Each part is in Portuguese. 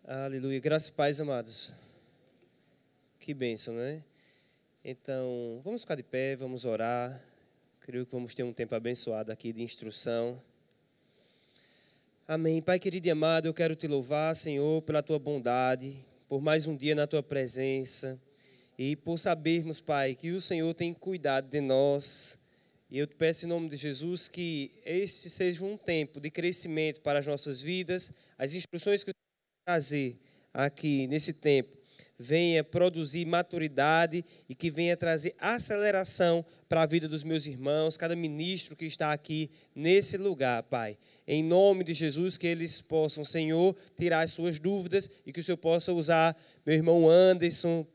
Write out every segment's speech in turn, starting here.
Aleluia. Graças e paz, amados. Que bênção, né? Então, vamos ficar de pé, vamos orar. Creio que vamos ter um tempo abençoado aqui de instrução. Amém. Pai querido e amado, eu quero te louvar, Senhor, pela tua bondade, por mais um dia na tua presença e por sabermos, Pai, que o Senhor tem cuidado de nós. E eu te peço em nome de Jesus que este seja um tempo de crescimento para as nossas vidas, as instruções que o Senhor vai trazer aqui nesse tempo venha produzir maturidade e que venha trazer aceleração para a vida dos meus irmãos, cada ministro que está aqui nesse lugar, Pai. Em nome de Jesus, que eles possam, Senhor, tirar as suas dúvidas e que o Senhor possa usar meu irmão Anderson,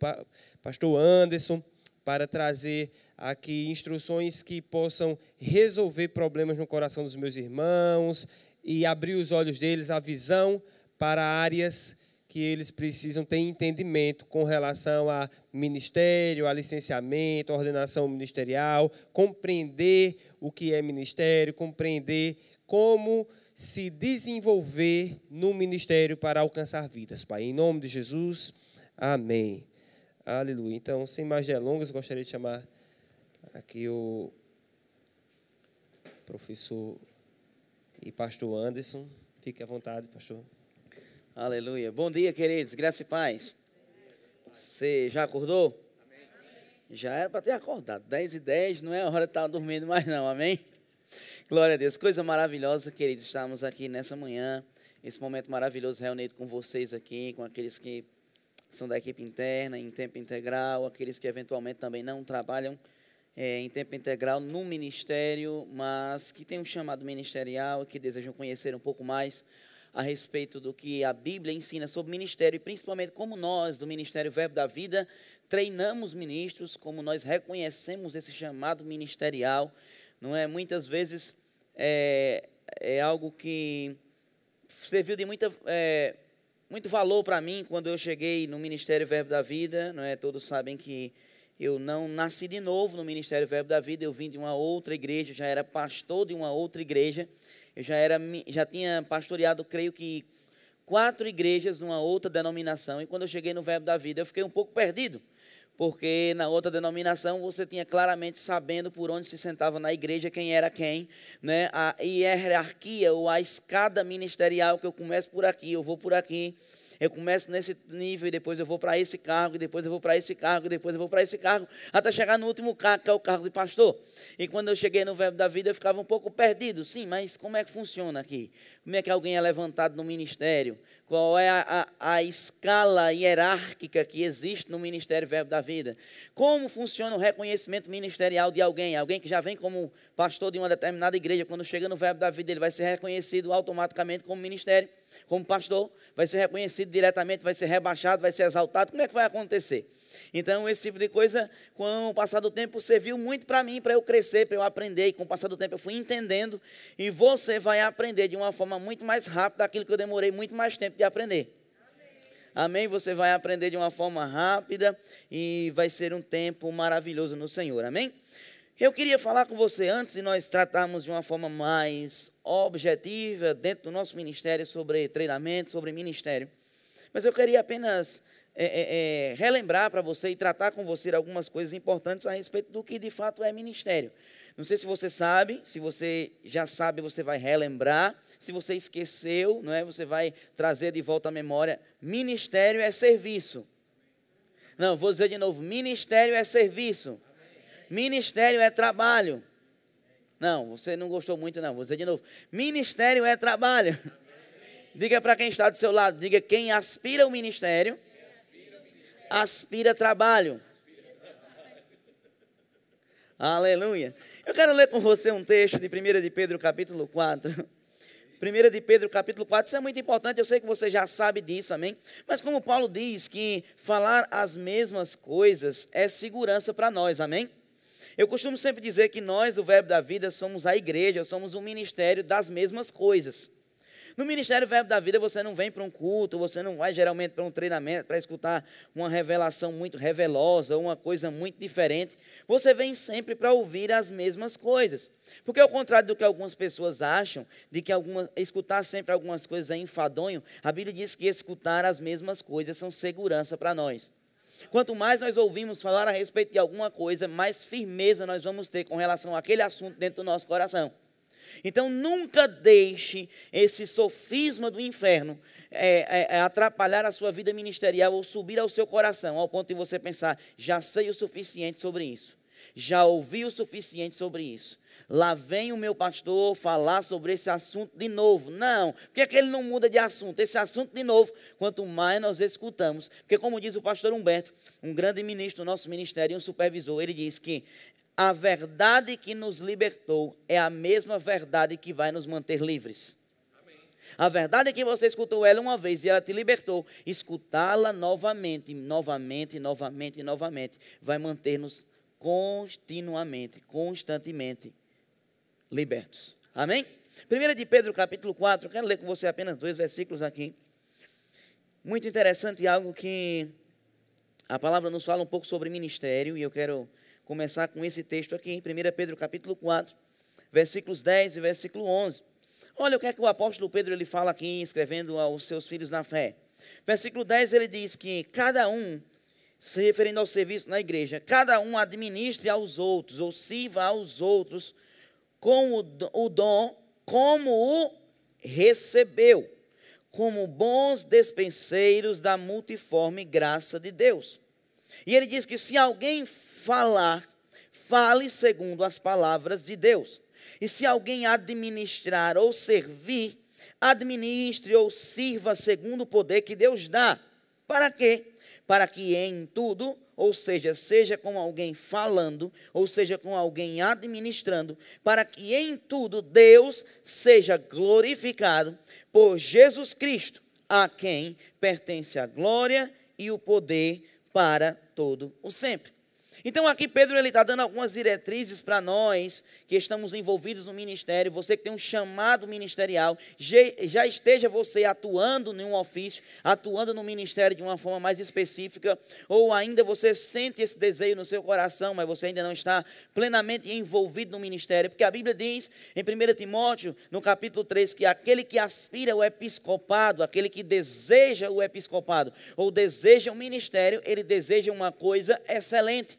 pastor Anderson, para trazer aqui instruções que possam resolver problemas no coração dos meus irmãos e abrir os olhos deles, a visão para áreas que eles precisam ter entendimento com relação a ministério, a licenciamento, a ordenação ministerial, compreender o que é ministério, compreender como se desenvolver no ministério para alcançar vidas, Pai. Em nome de Jesus, amém. Aleluia. Então, sem mais delongas, gostaria de chamar aqui o professor e pastor Anderson. Fique à vontade, pastor. Aleluia. Bom dia, queridos. Graça e paz. Você já acordou? Amém. Já era para ter acordado. 10h10, não é a hora de estar dormindo mais não, amém? Glória a Deus. Coisa maravilhosa, queridos, estarmos aqui nessa manhã, esse momento maravilhoso reunido com vocês aqui, com aqueles que são da equipe interna, em tempo integral, aqueles que eventualmente também não trabalham em tempo integral no ministério, mas que têm um chamado ministerial e que desejam conhecer um pouco mais a respeito do que a Bíblia ensina sobre ministério e principalmente como nós, do Ministério Verbo da Vida, treinamos ministros, como nós reconhecemos esse chamado ministerial. Não é? Muitas vezes é algo que serviu de muito valor para mim quando eu cheguei no Ministério Verbo da Vida. Não é? Todos sabem que eu não nasci de novo no Ministério Verbo da Vida, eu vim de uma outra igreja, já era pastor de uma outra igreja. Eu já tinha pastoreado, creio que, 4 igrejas numa outra denominação. E quando eu cheguei no Verbo da Vida, eu fiquei um pouco perdido. Porque na outra denominação, você tinha claramente sabendo por onde se sentava na igreja, quem era quem. Né? A hierarquia ou a escada ministerial, que eu começo por aqui, eu vou por aqui. Eu começo nesse nível e depois eu vou para esse cargo, e depois eu vou para esse cargo, e depois eu vou para esse cargo, até chegar no último cargo, que é o cargo de pastor. E quando eu cheguei no Verbo da Vida, eu ficava um pouco perdido. Sim, mas como é que funciona aqui? Como é que alguém é levantado no ministério? Qual é a escala hierárquica que existe no Ministério Verbo da Vida? Como funciona o reconhecimento ministerial de alguém? Alguém que já vem como pastor de uma determinada igreja, quando chega no Verbo da Vida, ele vai ser reconhecido automaticamente como ministério, como pastor, vai ser reconhecido diretamente, vai ser rebaixado, vai ser exaltado. Como é que vai acontecer? Então, esse tipo de coisa, com o passar do tempo, serviu muito para mim, para eu crescer, para eu aprender. E com o passar do tempo eu fui entendendo. E você vai aprender de uma forma muito mais rápida aquilo que eu demorei muito mais tempo de aprender. Amém? Você vai aprender de uma forma rápida e vai ser um tempo maravilhoso no Senhor. Amém? Eu queria falar com você, antes de nós tratarmos de uma forma mais objetiva, dentro do nosso ministério, sobre treinamento, sobre ministério. Mas eu queria apenas relembrar para você e tratar com você algumas coisas importantes a respeito do que de fato é ministério. Não sei se você sabe, se você já sabe, você vai relembrar. Se você esqueceu, não é? Você vai trazer de volta à memória. Ministério é serviço. Não, vou dizer de novo, ministério é serviço. Ministério é trabalho. Não, você não gostou muito não, vou dizer de novo. Ministério é trabalho. Diga para quem está do seu lado, diga: quem aspira ao ministério, aspira trabalho. Aleluia. Eu quero ler com você um texto de 1 de Pedro, capítulo 4. 1 de Pedro, capítulo 4, isso é muito importante, eu sei que você já sabe disso, amém? Mas como Paulo diz que falar as mesmas coisas é segurança para nós, amém? Eu costumo sempre dizer que nós, o Verbo da Vida, somos a igreja, somos o ministério das mesmas coisas. No Ministério Verbo da Vida, você não vem para um culto, você não vai geralmente para um treinamento, para escutar uma revelação muito revelosa, uma coisa muito diferente. Você vem sempre para ouvir as mesmas coisas. Porque ao contrário do que algumas pessoas acham, de que escutar sempre algumas coisas é enfadonho, a Bíblia diz que escutar as mesmas coisas são segurança para nós. Quanto mais nós ouvimos falar a respeito de alguma coisa, mais firmeza nós vamos ter com relação àquele assunto dentro do nosso coração. Então, nunca deixe esse sofisma do inferno atrapalhar a sua vida ministerial ou subir ao seu coração, ao ponto de você pensar, já sei o suficiente sobre isso, já ouvi o suficiente sobre isso. Lá vem o meu pastor falar sobre esse assunto de novo. Não, porque é que ele não muda de assunto? Esse assunto de novo, quanto mais nós escutamos. Porque como diz o pastor Humberto, um grande ministro do nosso ministério, um supervisor, ele diz que a verdade que nos libertou é a mesma verdade que vai nos manter livres. Amém. A verdade é que você escutou ela uma vez e ela te libertou. Escutá-la novamente, vai manter-nos continuamente, constantemente libertos. Amém? 1 de Pedro, capítulo 4, eu quero ler com você apenas 2 versículos aqui. Muito interessante, algo que a palavra nos fala um pouco sobre ministério, e eu quero começar com esse texto aqui, em 1 Pedro, capítulo 4, versículos 10 e versículo 11. Olha o que é que o apóstolo Pedro ele fala aqui, escrevendo aos seus filhos na fé. Versículo 10, ele diz que cada um, se referindo ao serviço na igreja, cada um administre aos outros, ou sirva aos outros, com o dom, como o recebeu, como bons despenseiros da multiforme graça de Deus. E ele diz que se alguém falar, fale segundo as palavras de Deus. E se alguém administrar ou servir, administre ou sirva segundo o poder que Deus dá. Para quê? Para que em tudo, ou seja com alguém falando, ou seja com alguém administrando, para que em tudo Deus seja glorificado por Jesus Cristo, a quem pertence a glória e o poder para todo o sempre. Então aqui Pedro está dando algumas diretrizes para nós que estamos envolvidos no ministério, você que tem um chamado ministerial, já esteja você atuando em um ofício, atuando no ministério de uma forma mais específica, ou ainda você sente esse desejo no seu coração, mas você ainda não está plenamente envolvido no ministério, porque a Bíblia diz em 1 Timóteo, no capítulo 3, que aquele que aspira ao episcopado, aquele que deseja o episcopado, ou deseja o ministério, ele deseja uma coisa excelente.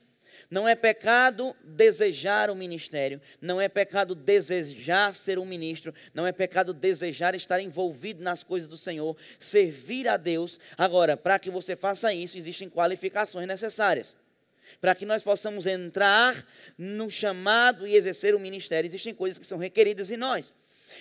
Não é pecado desejar o ministério, não é pecado desejar ser um ministro, não é pecado desejar estar envolvido nas coisas do Senhor, servir a Deus. Agora, para que você faça isso, existem qualificações necessárias. Para que nós possamos entrar no chamado e exercer o ministério, existem coisas que são requeridas em nós.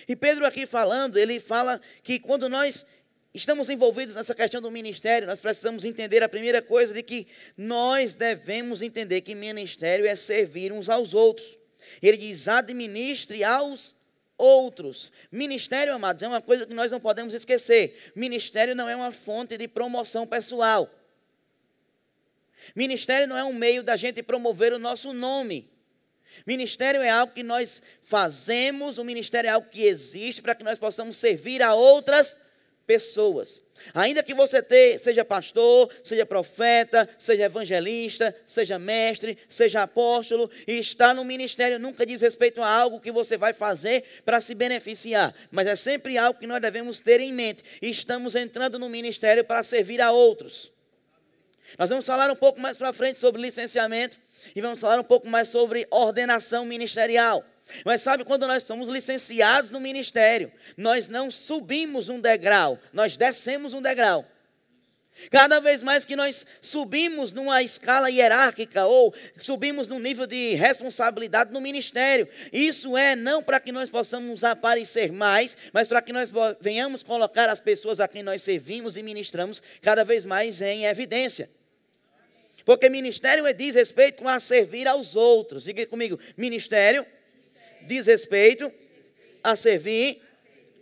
E Pedro aqui falando, ele fala que quando nós estamos envolvidos nessa questão do ministério, nós precisamos entender a primeira coisa, de que nós devemos entender que ministério é servir uns aos outros. Ele diz, administre aos outros. Ministério, amados, é uma coisa que nós não podemos esquecer. Ministério não é uma fonte de promoção pessoal. Ministério não é um meio da gente promover o nosso nome. Ministério é algo que nós fazemos, o ministério é algo que existe para que nós possamos servir a outras pessoas. Ainda que você seja pastor, seja profeta, seja evangelista, seja mestre, seja apóstolo, e está no ministério, nunca diz respeito a algo que você vai fazer para se beneficiar, mas é sempre algo que nós devemos ter em mente. Estamos entrando no ministério para servir a outros. Nós vamos falar um pouco mais para frente sobre licenciamento e vamos falar um pouco mais sobre ordenação ministerial. Mas sabe, quando nós somos licenciados no ministério, nós não subimos um degrau, nós descemos um degrau. Cada vez mais que nós subimos numa escala hierárquica ou subimos num nível de responsabilidade no ministério, isso é não para que nós possamos aparecer mais, mas para que nós venhamos colocar as pessoas a quem nós servimos e ministramos cada vez mais em evidência. Porque ministério diz respeito a servir aos outros. Diga comigo, ministério diz respeito a servir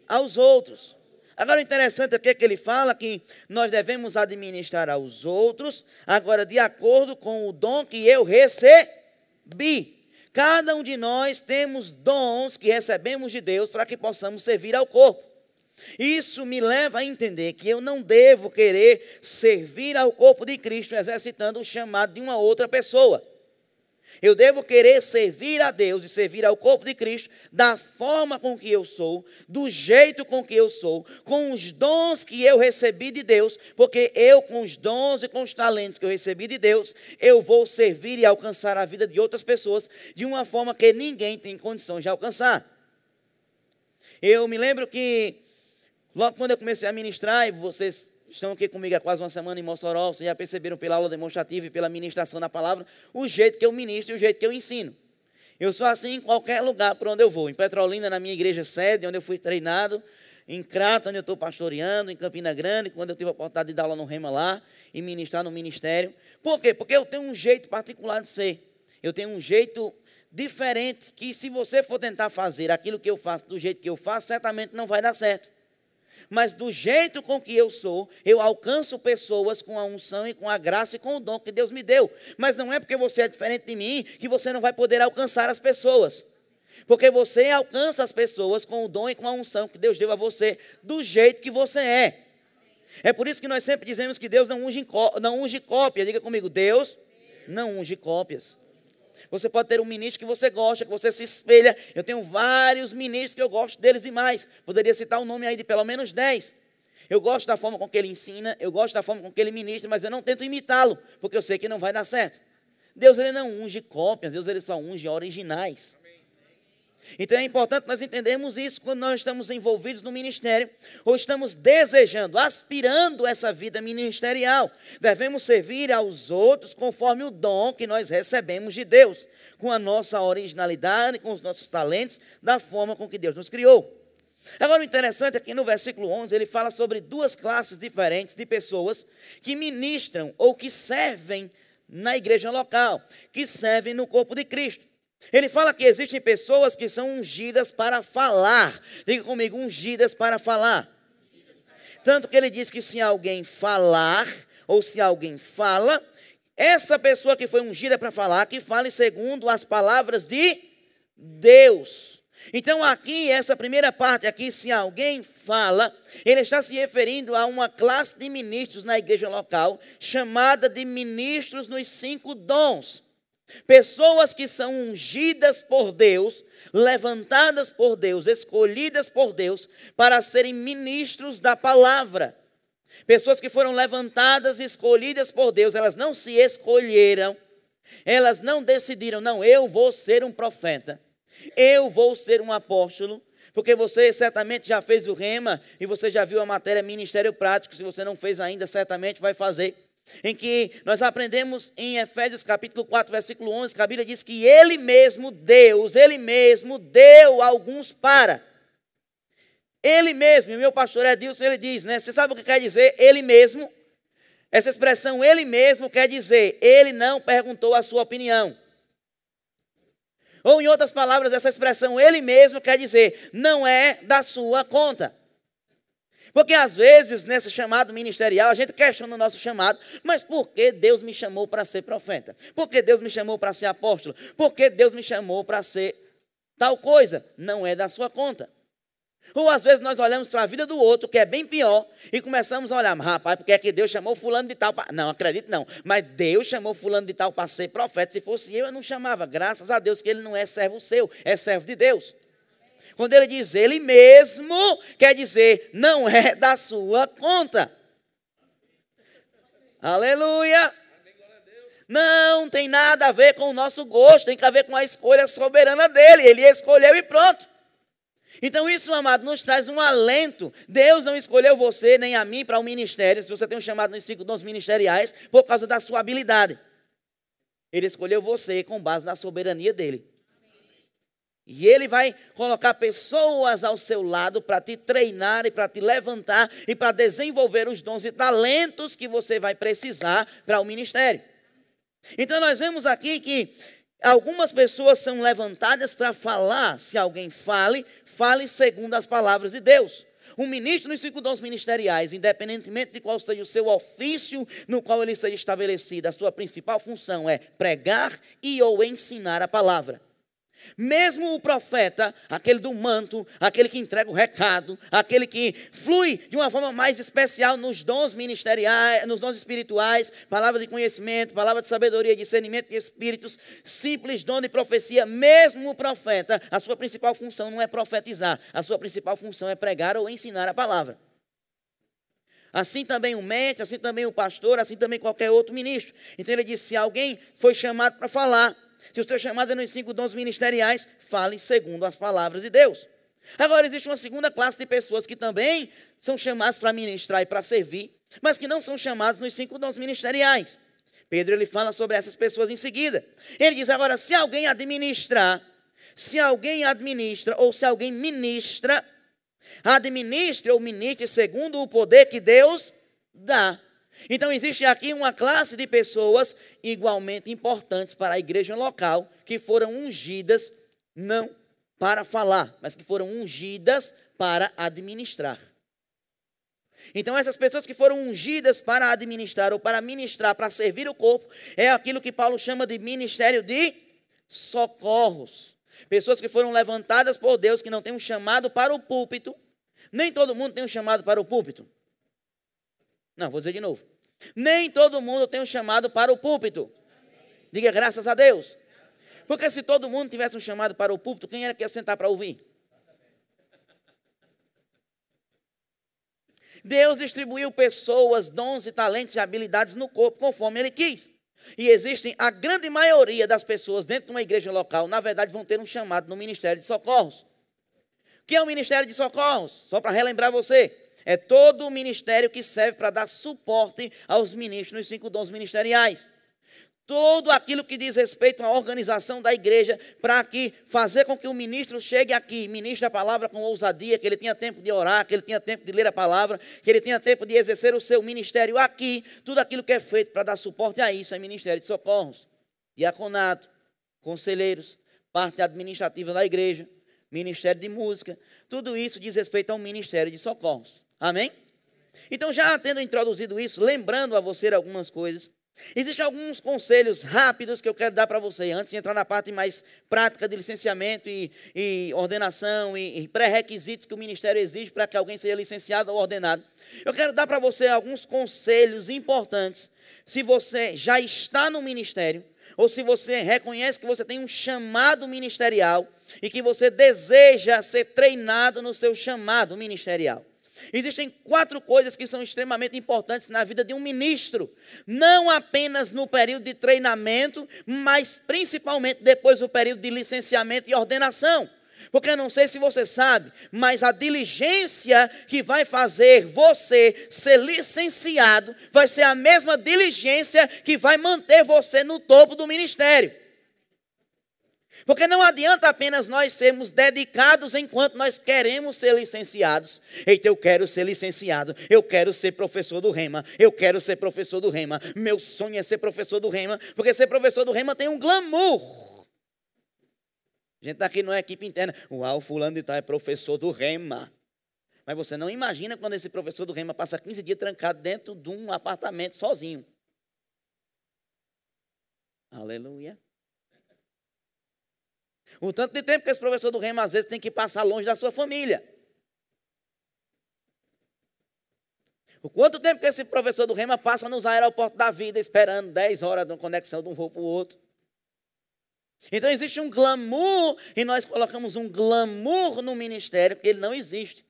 aos outros. Agora, o interessante é que ele fala que nós devemos administrar aos outros, agora, de acordo com o dom que eu recebi. Cada um de nós temos dons que recebemos de Deus para que possamos servir ao corpo. Isso me leva a entender que eu não devo querer servir ao corpo de Cristo exercitando o chamado de uma outra pessoa. Eu devo querer servir a Deus e servir ao corpo de Cristo da forma com que eu sou, do jeito com que eu sou, com os dons que eu recebi de Deus, porque eu, com os dons e com os talentos que eu recebi de Deus, eu vou servir e alcançar a vida de outras pessoas de uma forma que ninguém tem condição de alcançar. Eu me lembro que, logo quando eu comecei a ministrar, e vocês estão aqui comigo há quase uma semana em Mossoró, vocês já perceberam pela aula demonstrativa e pela ministração da palavra, o jeito que eu ministro e o jeito que eu ensino. Eu sou assim em qualquer lugar por onde eu vou. Em Petrolina, na minha igreja sede, onde eu fui treinado, em Crato, onde eu estou pastoreando, em Campina Grande, quando eu tive a oportunidade de dar aula no Rema lá e ministrar no ministério. Por quê? Porque eu tenho um jeito particular de ser. Eu tenho um jeito diferente que, se você for tentar fazer aquilo que eu faço do jeito que eu faço, certamente não vai dar certo. Mas do jeito com que eu sou, eu alcanço pessoas com a unção e com a graça e com o dom que Deus me deu. Mas não é porque você é diferente de mim que você não vai poder alcançar as pessoas. Porque você alcança as pessoas com o dom e com a unção que Deus deu a você, do jeito que você é. É por isso que nós sempre dizemos que Deus não unge cópias. Diga comigo, Deus não unge cópias. Você pode ter um ministro que você gosta, que você se espelha. Eu tenho vários ministros que eu gosto deles e mais. Poderia citar o nome aí de pelo menos 10. Eu gosto da forma com que ele ensina, eu gosto da forma com que ele ministra, mas eu não tento imitá-lo, porque eu sei que não vai dar certo. Deus, ele não unge cópias, Deus, ele só unge originais. Então é importante nós entendermos isso quando nós estamos envolvidos no ministério ou estamos desejando, aspirando essa vida ministerial. Devemos servir aos outros conforme o dom que nós recebemos de Deus, com a nossa originalidade, com os nossos talentos, da forma com que Deus nos criou. Agora o interessante é que no versículo 11 ele fala sobre duas classes diferentes de pessoas que ministram ou que servem na igreja local, que servem no corpo de Cristo. Ele fala que existem pessoas que são ungidas para falar. Diga comigo, ungidas para falar. Tanto que ele diz que se alguém falar, ou se alguém fala, essa pessoa que foi ungida para falar, que fale segundo as palavras de Deus. Então aqui, essa primeira parte aqui, se alguém fala, ele está se referindo a uma classe de ministros na igreja local, chamada de ministros nos 5 dons. Pessoas que são ungidas por Deus, levantadas por Deus, escolhidas por Deus para serem ministros da palavra. Pessoas que foram levantadas e escolhidas por Deus, elas não se escolheram, elas não decidiram, não, eu vou ser um profeta, eu vou ser um apóstolo, porque você certamente já fez o Rema e você já viu a matéria Ministério Prático, se você não fez ainda, certamente vai fazer. Em que nós aprendemos em Efésios capítulo 4, versículo 11, que a Bíblia diz que Ele mesmo, Deus, Ele mesmo deu alguns para. Ele mesmo, e meu pastor Edilson, ele diz, né? Você sabe o que quer dizer Ele mesmo? Essa expressão Ele mesmo quer dizer, Ele não perguntou a sua opinião. Ou em outras palavras, essa expressão Ele mesmo quer dizer, não é da sua conta. Porque às vezes, nesse chamado ministerial, a gente questiona o nosso chamado, mas por que Deus me chamou para ser profeta? Por que Deus me chamou para ser apóstolo? Por que Deus me chamou para ser tal coisa? Não é da sua conta. Ou às vezes nós olhamos para a vida do outro, que é bem pior, e começamos a olhar, rapaz, porque é que Deus chamou fulano de tal para... Não, acredito não, mas Deus chamou fulano de tal para ser profeta. Se fosse eu não chamava, graças a Deus que ele não é servo seu, é servo de Deus. Quando ele diz Ele mesmo, quer dizer, não é da sua conta. Aleluia. Não tem nada a ver com o nosso gosto, tem a ver com a escolha soberana dele. Ele escolheu e pronto. Então isso, amado, nos traz um alento. Deus não escolheu você nem a mim para o ministério, se você tem um chamado nos 5 dons ministeriais, por causa da sua habilidade. Ele escolheu você com base na soberania dele. E Ele vai colocar pessoas ao seu lado para te treinar e para te levantar e para desenvolver os dons e talentos que você vai precisar para o ministério. Então nós vemos aqui que algumas pessoas são levantadas para falar. Se alguém fale, fale segundo as palavras de Deus. Um ministro nos 5 dons ministeriais, independentemente de qual seja o seu ofício no qual ele seja estabelecido, a sua principal função é pregar e ou ensinar a palavra. Mesmo o profeta, aquele do manto, aquele que entrega o recado, aquele que flui de uma forma mais especial nos dons ministeriais, nos dons espirituais, palavra de conhecimento, palavra de sabedoria, discernimento de espíritos, simples dom de profecia, mesmo o profeta, a sua principal função não é profetizar, a sua principal função é pregar ou ensinar a palavra. Assim também o mestre, assim também o pastor, assim também qualquer outro ministro. Então ele disse, se alguém foi chamado para falar, se o seu chamado é nos 5 dons ministeriais, fale segundo as palavras de Deus. Agora existe uma segunda classe de pessoas que também são chamadas para ministrar e para servir, mas que não são chamados nos 5 dons ministeriais. Pedro ele fala sobre essas pessoas em seguida. Ele diz agora, se alguém administra ou se alguém ministra, administre ou ministre segundo o poder que Deus dá. Então existe aqui uma classe de pessoas igualmente importantes para a igreja local, que foram ungidas não para falar, mas que foram ungidas para administrar. Então essas pessoas que foram ungidas para administrar ou para ministrar, para servir o corpo, é aquilo que Paulo chama de ministério de socorros. Pessoas que foram levantadas por Deus, que não têm um chamado para o púlpito. Nem todo mundo tem um chamado para o púlpito. Não, vou dizer de novo. Nem todo mundo tem um chamado para o púlpito. Diga graças a Deus. Porque se todo mundo tivesse um chamado para o púlpito, quem era que ia sentar para ouvir? Deus distribuiu pessoas, dons e talentos e habilidades no corpo conforme Ele quis. E existem, a grande maioria das pessoas dentro de uma igreja local, na verdade, vão ter um chamado no Ministério de Socorros. O que é o Ministério de Socorros? Só para relembrar você, é todo o ministério que serve para dar suporte aos ministros nos 5 dons ministeriais. Todo aquilo que diz respeito à organização da igreja, para que fazer com que o ministro chegue aqui, ministre a palavra com ousadia, que ele tenha tempo de orar, que ele tenha tempo de ler a palavra, que ele tenha tempo de exercer o seu ministério aqui. Tudo aquilo que é feito para dar suporte a isso é Ministério de Socorros. Diaconato, conselheiros, parte administrativa da igreja, Ministério de Música, tudo isso diz respeito ao Ministério de Socorros. Amém? Então, já tendo introduzido isso, lembrando a você algumas coisas, existem alguns conselhos rápidos que eu quero dar para você, antes de entrar na parte mais prática de licenciamento e ordenação e pré-requisitos que o ministério exige para que alguém seja licenciado ou ordenado. Eu quero dar para você alguns conselhos importantes, se você já está no ministério, ou se você reconhece que você tem um chamado ministerial e que você deseja ser treinado no seu chamado ministerial. Existem 4 coisas que são extremamente importantes na vida de um ministro, não apenas no período de treinamento, mas principalmente depois do período de licenciamento e ordenação. Porque eu não sei se você sabe, mas a diligência que vai fazer você ser licenciado vai ser a mesma diligência que vai manter você no topo do ministério. Porque não adianta apenas nós sermos dedicados enquanto nós queremos ser licenciados. Eita, eu quero ser licenciado, eu quero ser professor do Rema, eu quero ser professor do Rema. Meu sonho é ser professor do Rema, porque ser professor do Rema tem um glamour. A gente está aqui numa equipe interna, uau, fulano de tal é professor do Rema. Mas você não imagina quando esse professor do Rema passa 15 dias trancado dentro de um apartamento sozinho. Aleluia. O tanto de tempo que esse professor do Rema às vezes tem que passar longe da sua família. O quanto tempo que esse professor do Rema passa nos aeroportos da vida esperando 10 horas de uma conexão de um voo para o outro. Então existe um glamour e nós colocamos um glamour no ministério que ele não existe.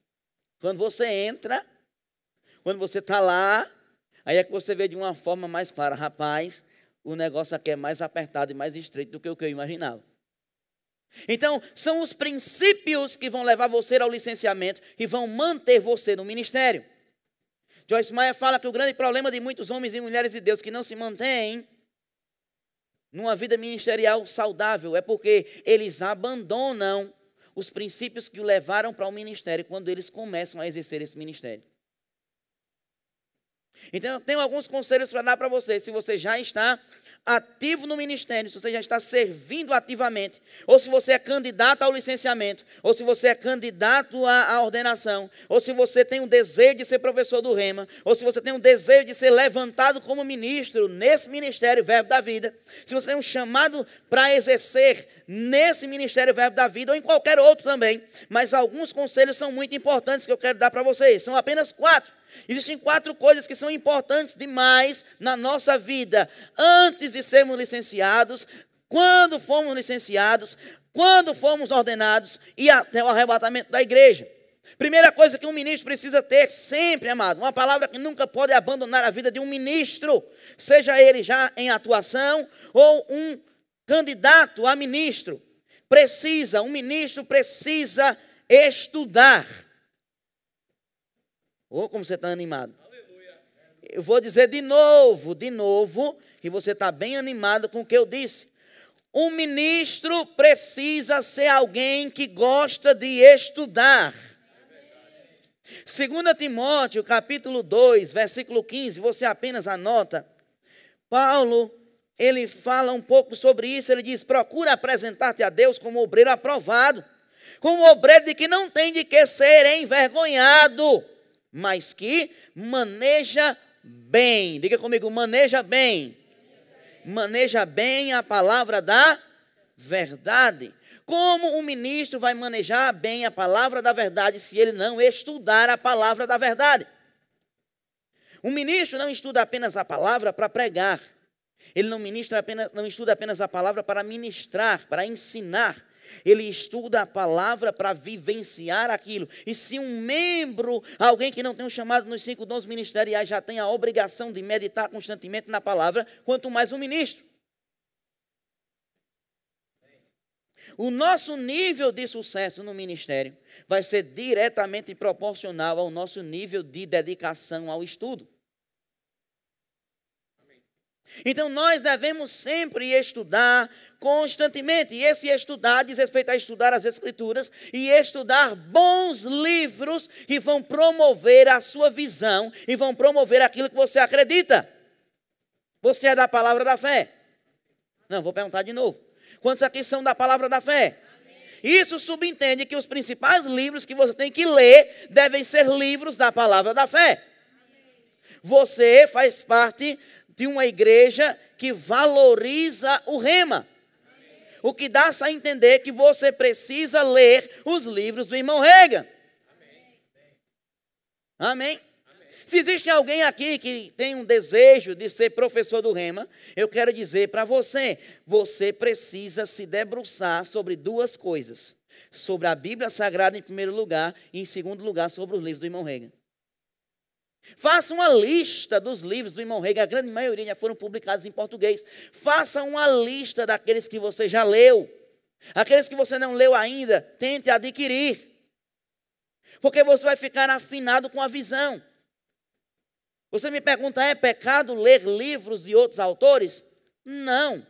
Quando você entra, quando você está lá, aí é que você vê de uma forma mais clara, rapaz, o negócio aqui é mais apertado e mais estreito do que o que eu imaginava. Então, são os princípios que vão levar você ao licenciamento e vão manter você no ministério. Joyce Meyer fala que o grande problema de muitos homens e mulheres de Deus que não se mantêm numa vida ministerial saudável é porque eles abandonam os princípios que o levaram para o ministério quando eles começam a exercer esse ministério. Então, eu tenho alguns conselhos para dar para você. Se você já está ativo no ministério, se você já está servindo ativamente, ou se você é candidato ao licenciamento, ou se você é candidato à ordenação, ou se você tem um desejo de ser professor do Rema, ou se você tem um desejo de ser levantado como ministro nesse ministério Verbo da Vida, se você tem um chamado para exercer nesse ministério Verbo da Vida, ou em qualquer outro também, mas alguns conselhos são muito importantes que eu quero dar para vocês. São apenas 4. Existem 4 coisas que são importantes demais na nossa vida, antes de sermos licenciados, quando fomos licenciados, quando fomos ordenados e até o arrebatamento da igreja. Primeira coisa que um ministro precisa ter sempre, amado, uma palavra que nunca pode abandonar a vida de um ministro, seja ele já em atuação ou um candidato a ministro. Um ministro precisa estudar. Oh, como você está animado. Aleluia. Eu vou dizer de novo, que você está bem animado com o que eu disse. Um ministro precisa ser alguém que gosta de estudar. 2 Timóteo, capítulo 2, versículo 15, você apenas anota. Paulo, ele fala um pouco sobre isso, ele diz, procura apresentar-te a Deus como obreiro aprovado, como obreiro de que não tem de que ser envergonhado, mas que maneja bem. Diga comigo, maneja bem. Maneja bem a palavra da verdade. Como um ministro vai manejar bem a palavra da verdade se ele não estudar a palavra da verdade? Um ministro não estuda apenas a palavra para pregar. Ele não estuda apenas a palavra para ministrar, para ensinar. Ele estuda a palavra para vivenciar aquilo. E se um membro, alguém que não tem um chamado nos 5 dons ministeriais, já tem a obrigação de meditar constantemente na palavra, quanto mais um ministro. O nosso nível de sucesso no ministério vai ser diretamente proporcional ao nosso nível de dedicação ao estudo. Então, nós devemos sempre estudar constantemente. E esse estudar diz respeito a estudar as Escrituras e estudar bons livros que vão promover a sua visão e vão promover aquilo que você acredita. Você é da palavra da fé? Não, vou perguntar de novo. Quantos aqui são da palavra da fé? Amém. Isso subentende que os principais livros que você tem que ler devem ser livros da palavra da fé. Amém. Você faz parte de uma igreja que valoriza o Rema. Amém. O que dá a entender que você precisa ler os livros do irmão Reagan. Amém. Amém. Se existe alguém aqui que tem um desejo de ser professor do Rema, eu quero dizer para você, você precisa se debruçar sobre 2 coisas. Sobre a Bíblia Sagrada em primeiro lugar e em segundo lugar sobre os livros do irmão Reagan. Faça uma lista dos livros do irmão Reagan, a grande maioria já foram publicados em português. Faça uma lista daqueles que você já leu. Aqueles que você não leu ainda, tente adquirir. Porque você vai ficar afinado com a visão. Você me pergunta, é pecado ler livros de outros autores? Não.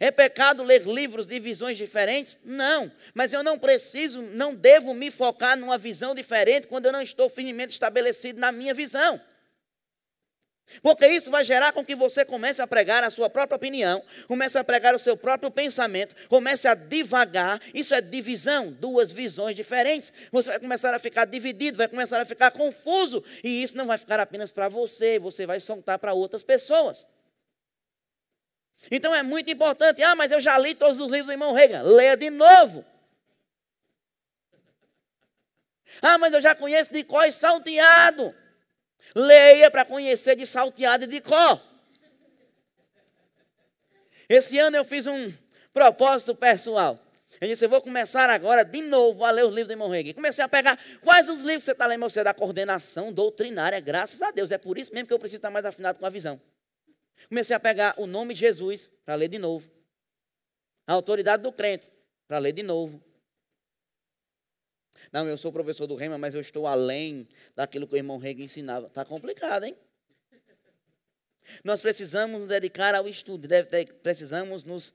É pecado ler livros de visões diferentes? Não. Mas eu não devo me focar numa visão diferente quando eu não estou firmemente estabelecido na minha visão. Porque isso vai gerar com que você comece a pregar a sua própria opinião, comece a pregar o seu próprio pensamento, comece a divagar. Isso é divisão, 2 visões diferentes. Você vai começar a ficar dividido, vai começar a ficar confuso. E isso não vai ficar apenas para você, você vai soltar para outras pessoas. Então é muito importante. Mas eu já li todos os livros do irmão Reagan. Leia de novo. Mas eu já conheço de cor e salteado. Leia para conhecer de salteado e de cor. Esse ano eu fiz um propósito pessoal. Eu disse, eu vou começar agora de novo a ler os livros do irmão Reagan. Comecei a pegar, quais os livros que você está lendo? Você é da coordenação doutrinária, graças a Deus. É por isso mesmo que eu preciso estar mais afinado com a visão. Comecei a pegar o nome de Jesus para ler de novo. A autoridade do crente para ler de novo. Não, eu sou professor do Rema, mas eu estou além daquilo que o irmão Reagan ensinava. Está complicado, hein? Nós precisamos nos dedicar ao estudo, precisamos nos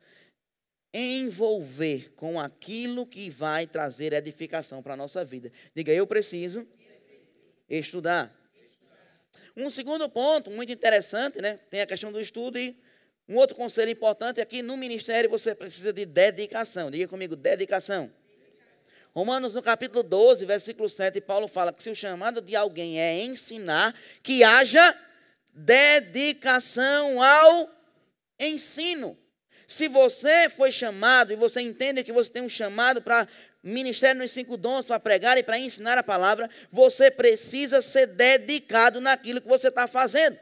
envolver com aquilo que vai trazer edificação para a nossa vida. Diga, eu preciso estudar. Um segundo ponto, muito interessante, né? Tem a questão do estudo e um outro conselho importante é que no ministério você precisa de dedicação. Diga comigo, dedicação. Romanos, no capítulo 12, versículo 7, Paulo fala que se o chamado de alguém é ensinar, que haja dedicação ao ensino. Se você foi chamado e você entende que você tem um chamado para ministério nos 5 dons, para pregar e para ensinar a palavra, você precisa ser dedicado naquilo que você está fazendo.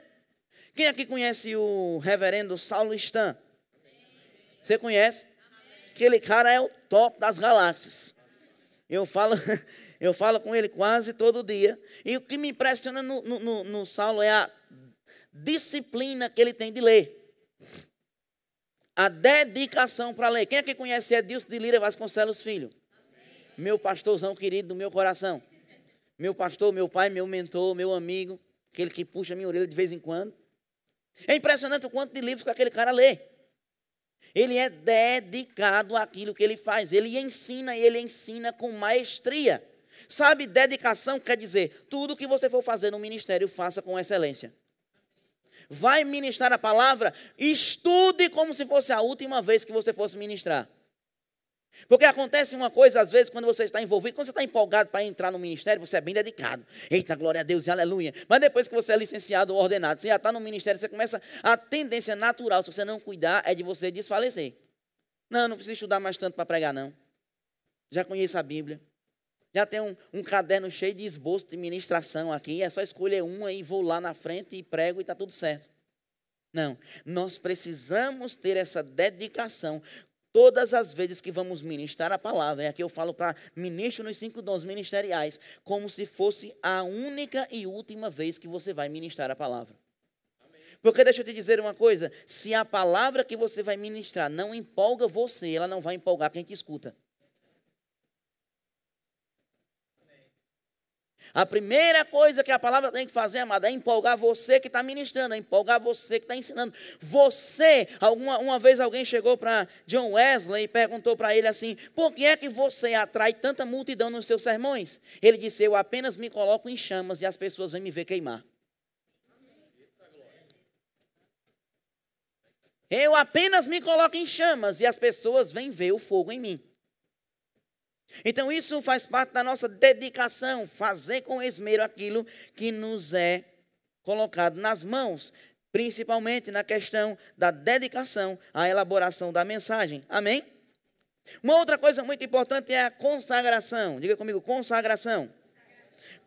Quem aqui conhece o reverendo Saulo Stan? Você conhece? Aquele cara é o top das galáxias. Eu falo com ele quase todo dia. E o que me impressiona no Saulo é a disciplina que ele tem de ler. A dedicação para ler. Quem aqui conhece Edilson de Lira Vasconcelos Filho? Amém. Meu pastorzão querido do meu coração. Meu pastor, meu pai, meu mentor, meu amigo. Aquele que puxa a minha orelha de vez em quando. É impressionante o quanto de livros que aquele cara lê. Ele é dedicado àquilo que ele faz. Ele ensina com maestria. Sabe, dedicação quer dizer, tudo que você for fazer no ministério, faça com excelência. Vai ministrar a palavra, estude como se fosse a última vez que você fosse ministrar. Porque acontece uma coisa, às vezes, quando você está envolvido, quando você está empolgado para entrar no ministério, você é bem dedicado. Eita, glória a Deus e aleluia. Mas depois que você é licenciado ou ordenado, você já está no ministério, você começa, a tendência natural, se você não cuidar, é de você desfalecer. Não preciso estudar mais tanto para pregar, não. Já conheço a Bíblia. Já tenho um caderno cheio de esboço de ministração aqui, é só escolher uma e vou lá na frente e prego e está tudo certo. Não, nós precisamos ter essa dedicação todas as vezes que vamos ministrar a palavra. É aqui eu falo para ministro nos 5 dons ministeriais, como se fosse a única e última vez que você vai ministrar a palavra. Porque deixa eu te dizer uma coisa, se a palavra que você vai ministrar não empolga você, ela não vai empolgar quem te escuta. A primeira coisa que a palavra tem que fazer, amado, é empolgar você que está ministrando, é empolgar você que está ensinando. Você, uma vez alguém chegou para John Wesley e perguntou para ele assim, por que é que você atrai tanta multidão nos seus sermões? Ele disse, eu apenas me coloco em chamas e as pessoas vêm me ver queimar. Eu apenas me coloco em chamas e as pessoas vêm ver o fogo em mim. Então isso faz parte da nossa dedicação, fazer com esmero aquilo que nos é colocado nas mãos, principalmente na questão da dedicação à elaboração da mensagem. Amém? Uma outra coisa muito importante é a consagração. Diga comigo, consagração.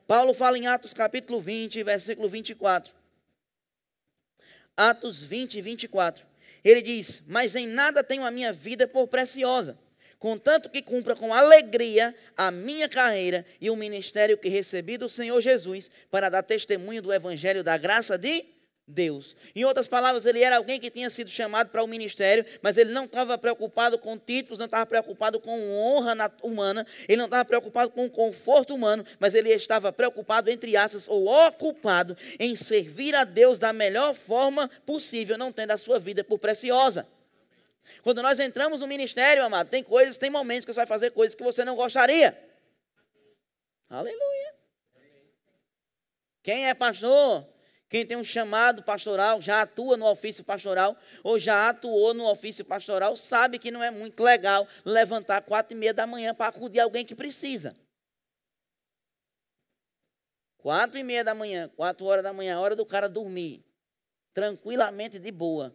Paulo fala em Atos capítulo 20, versículo 24. Atos 20, 24. Ele diz, mas em nada tenho a minha vida por preciosa, contanto que cumpra com alegria a minha carreira e o ministério que recebi do Senhor Jesus para dar testemunho do evangelho da graça de Deus. Em outras palavras, ele era alguém que tinha sido chamado para o ministério, mas ele não estava preocupado com títulos, não estava preocupado com honra humana, ele não estava preocupado com conforto humano, mas ele estava preocupado, entre aspas, ou ocupado em servir a Deus da melhor forma possível, não tendo a sua vida por preciosa. Quando nós entramos no ministério, amado, tem momentos que você vai fazer coisas que você não gostaria. Aleluia. Quem é pastor, quem tem um chamado pastoral, já atua no ofício pastoral, ou já atuou no ofício pastoral, sabe que não é muito legal levantar 4:30 da manhã para acudir alguém que precisa. 4:30 da manhã, 4 horas da manhã, a hora do cara dormir, tranquilamente, de boa.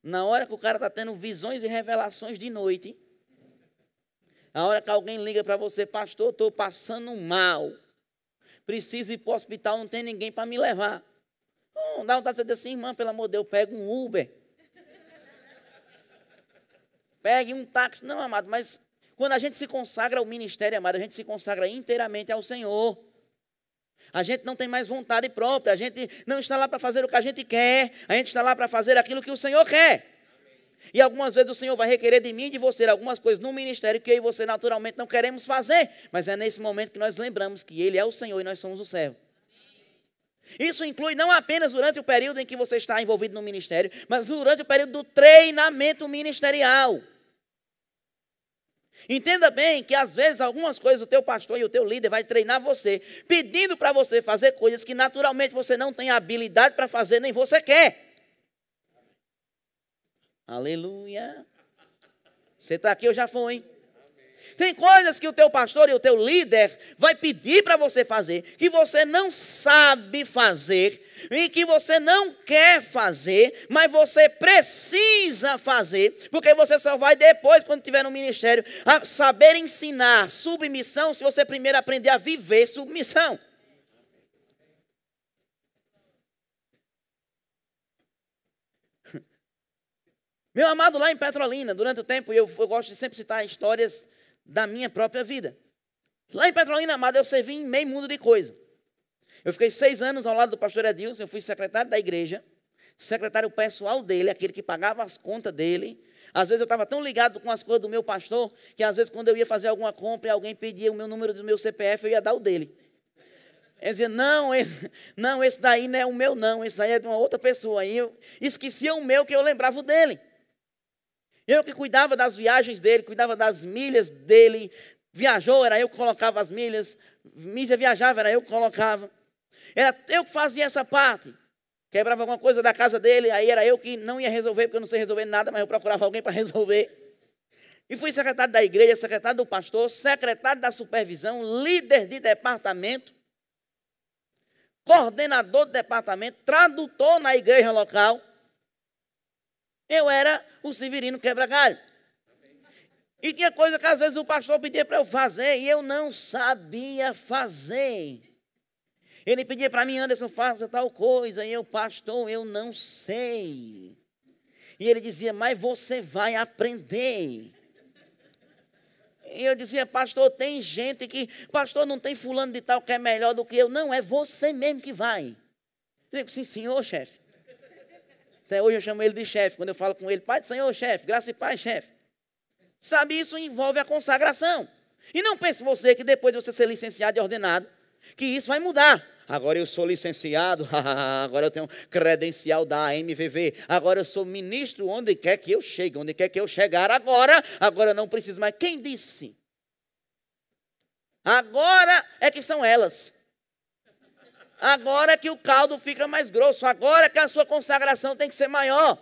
Na hora que o cara está tendo visões e revelações de noite, a hora que alguém liga para você, pastor, estou passando mal, preciso ir para o hospital, não tem ninguém para me levar. Dá vontade de dizer assim, irmã, pelo amor de Deus, pega um Uber. Pegue um táxi. Não, amado, mas quando a gente se consagra ao ministério, amado, a gente se consagra inteiramente ao Senhor. A gente não tem mais vontade própria, a gente não está lá para fazer o que a gente quer, a gente está lá para fazer aquilo que o Senhor quer. E algumas vezes o Senhor vai requerer de mim e de você algumas coisas no ministério que eu e você naturalmente não queremos fazer, mas é nesse momento que nós lembramos que Ele é o Senhor e nós somos o servo. Isso inclui não apenas durante o período em que você está envolvido no ministério, mas durante o período do treinamento ministerial. Entenda bem que às vezes algumas coisas o teu pastor e o teu líder vai treinar você, pedindo para você fazer coisas que naturalmente você não tem habilidade para fazer, nem você quer. Aleluia. Você está aqui ou já foi? Tem coisas que o teu pastor e o teu líder vai pedir para você fazer, que você não sabe fazer e que você não quer fazer, mas você precisa fazer, porque você só vai depois, quando estiver no ministério, a saber ensinar submissão, se você primeiro aprender a viver submissão. Meu amado, lá em Petrolina, durante o tempo, eu gosto de sempre citar histórias da minha própria vida. Lá em Petrolina, amado, eu servi em meio mundo de coisa. Eu fiquei 6 anos ao lado do pastor Edilson, eu fui secretário da igreja, secretário pessoal dele, aquele que pagava as contas dele. Às vezes eu estava tão ligado com as coisas do meu pastor, que às vezes quando eu ia fazer alguma compra e alguém pedia o meu número do meu CPF, eu ia dar o dele. Ele dizia, não, esse daí não é o meu não, esse daí é de uma outra pessoa. Aí eu esquecia o meu, que eu lembrava o dele. Eu que cuidava das viagens dele, cuidava das milhas dele. Viajou, era eu que colocava as milhas. Mísia viajava, era eu que colocava. Era eu que fazia essa parte. Quebrava alguma coisa da casa dele, aí era eu que não ia resolver, porque eu não sei resolver nada, mas eu procurava alguém para resolver. E fui secretário da igreja, secretário do pastor, secretário da supervisão, líder de departamento, coordenador de departamento, tradutor na igreja local. Eu era o Severino quebra-galho. E tinha coisa que às vezes o pastor pedia para eu fazer e eu não sabia fazer. Ele pedia para mim, Anderson, faça tal coisa. E eu, pastor, eu não sei. E ele dizia, mas você vai aprender. E eu dizia, pastor, tem gente que... Pastor, não tem fulano de tal que é melhor do que eu. Não, é você mesmo que vai. Eu digo, sim, senhor, chefe. Até hoje eu chamo ele de chefe, quando eu falo com ele, Pai do Senhor, chefe, graça e paz, chefe. Sabe, isso envolve a consagração. E não pense você que depois de você ser licenciado e ordenado, que isso vai mudar. Agora eu sou licenciado, agora eu tenho credencial da AMVV, agora eu sou ministro onde quer que eu chegue, onde quer que eu chegar agora não preciso mais. Quem disse? Agora é que são elas. Agora é que o caldo fica mais grosso. Agora é que a sua consagração tem que ser maior.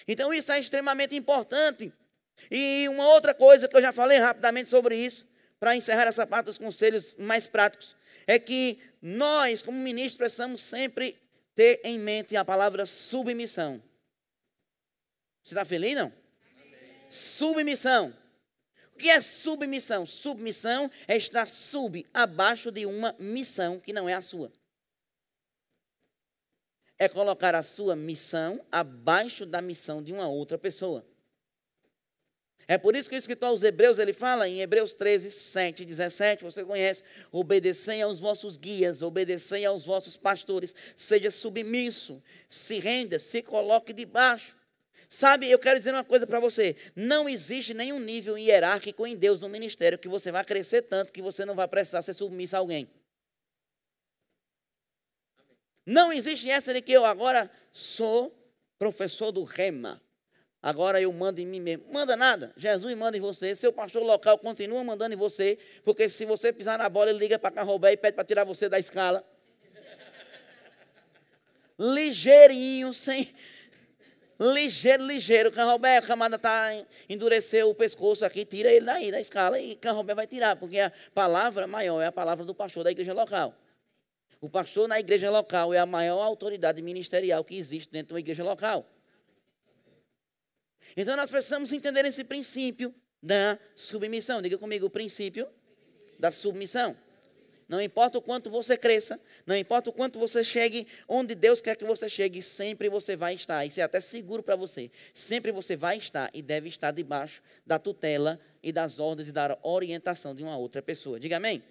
Então isso é extremamente importante. E uma outra coisa que eu já falei rapidamente sobre isso, para encerrar essa parte dos conselhos mais práticos, é que nós, como ministros, precisamos sempre ter em mente a palavra submissão. Você está feliz, não? Amém. Submissão. O que é submissão? Submissão é estar abaixo de uma missão que não é a sua. É colocar a sua missão abaixo da missão de uma outra pessoa. É por isso que o escritor aos Hebreus, ele fala em Hebreus 13, 7 e 17, você conhece, obedecei aos vossos guias, obedecei aos vossos pastores, seja submisso, se renda, se coloque debaixo. Sabe, eu quero dizer uma coisa para você, não existe nenhum nível hierárquico em Deus no ministério que você vai crescer tanto que você não vai precisar ser submisso a alguém. Não existe essa de que eu agora sou professor do rema. Agora eu mando em mim mesmo. Manda nada. Jesus manda em você. Seu pastor local continua mandando em você. Porque se você pisar na bola, ele liga para Carrobé e pede para tirar você da escala. Ligeirinho, sem... Ligeiro. Carrobé, a camada endureceu o pescoço aqui. Tira ele daí da escala e Carrobé vai tirar. Porque a palavra maior é a palavra do pastor da igreja local. O pastor na igreja local é a maior autoridade ministerial que existe dentro de uma igreja local. Então, nós precisamos entender esse princípio da submissão. Diga comigo, o princípio da submissão. Não importa o quanto você cresça, não importa o quanto você chegue onde Deus quer que você chegue, sempre você vai estar. Isso é até seguro para você. Sempre você vai estar e deve estar debaixo da tutela e das ordens e da orientação de uma outra pessoa. Diga amém?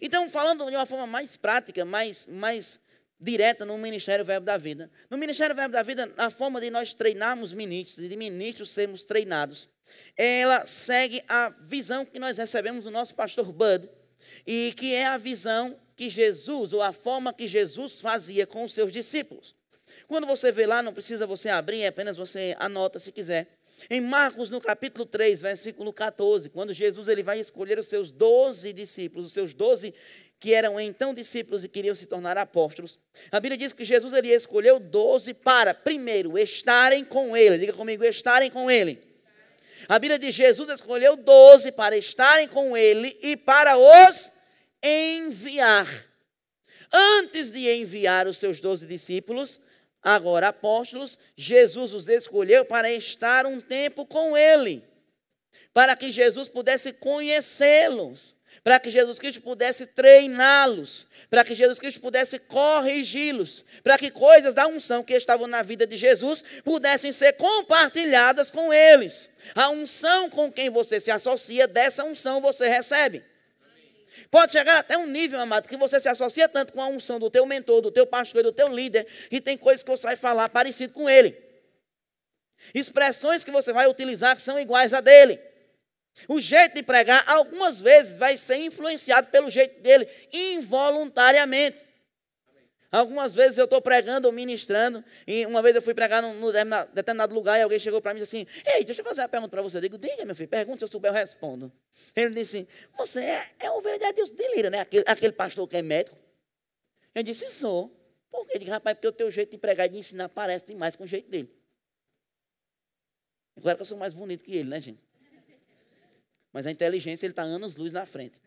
Então, falando de uma forma mais prática, mais direta no Ministério Verbo da Vida. No Ministério Verbo da Vida, a forma de nós treinarmos ministros, de ministros sermos treinados, ela segue a visão que nós recebemos do nosso pastor Bud, e que é a visão que Jesus, ou a forma que Jesus fazia com os seus discípulos. Quando você vê lá, não precisa você abrir, apenas você anota se quiser. Em Marcos, no capítulo 3, versículo 14, quando Jesus ele vai escolher os seus 12 discípulos, os seus 12 que eram então discípulos e queriam se tornar apóstolos. A Bíblia diz que Jesus ele escolheu 12 para, primeiro, estarem com ele. Diga comigo, estarem com ele. A Bíblia diz que Jesus escolheu 12 para estarem com ele e para os enviar. Antes de enviar os seus 12 discípulos, agora apóstolos, Jesus os escolheu para estar um tempo com ele, para que Jesus pudesse conhecê-los, para que Jesus Cristo pudesse treiná-los, para que Jesus Cristo pudesse corrigi-los, para que coisas da unção que estavam na vida de Jesus pudessem ser compartilhadas com eles. A unção com quem você se associa, dessa unção você recebe. Pode chegar até um nível, amado, que você se associa tanto com a unção do teu mentor, do teu pastor, do teu líder, que tem coisas que você vai falar parecido com ele. Expressões que você vai utilizar que são iguais a dele. O jeito de pregar, algumas vezes, vai ser influenciado pelo jeito dele, involuntariamente. Algumas vezes eu estou pregando ou ministrando, e uma vez eu fui pregar num determinado lugar, e alguém chegou para mim e disse assim, ei, deixa eu fazer uma pergunta para você. Eu digo, diga, meu filho, pergunta, se eu souber eu respondo. Ele disse, você é ovelha de Adilson de Lira, né? Aquele pastor que é médico. Eu disse, sou. Por quê? Eu digo, rapaz, porque o teu jeito de pregar e de ensinar parece demais com o jeito dele. Agora que eu sou mais bonito que ele, né, gente? Mas a inteligência, ele está anos-luz na frente.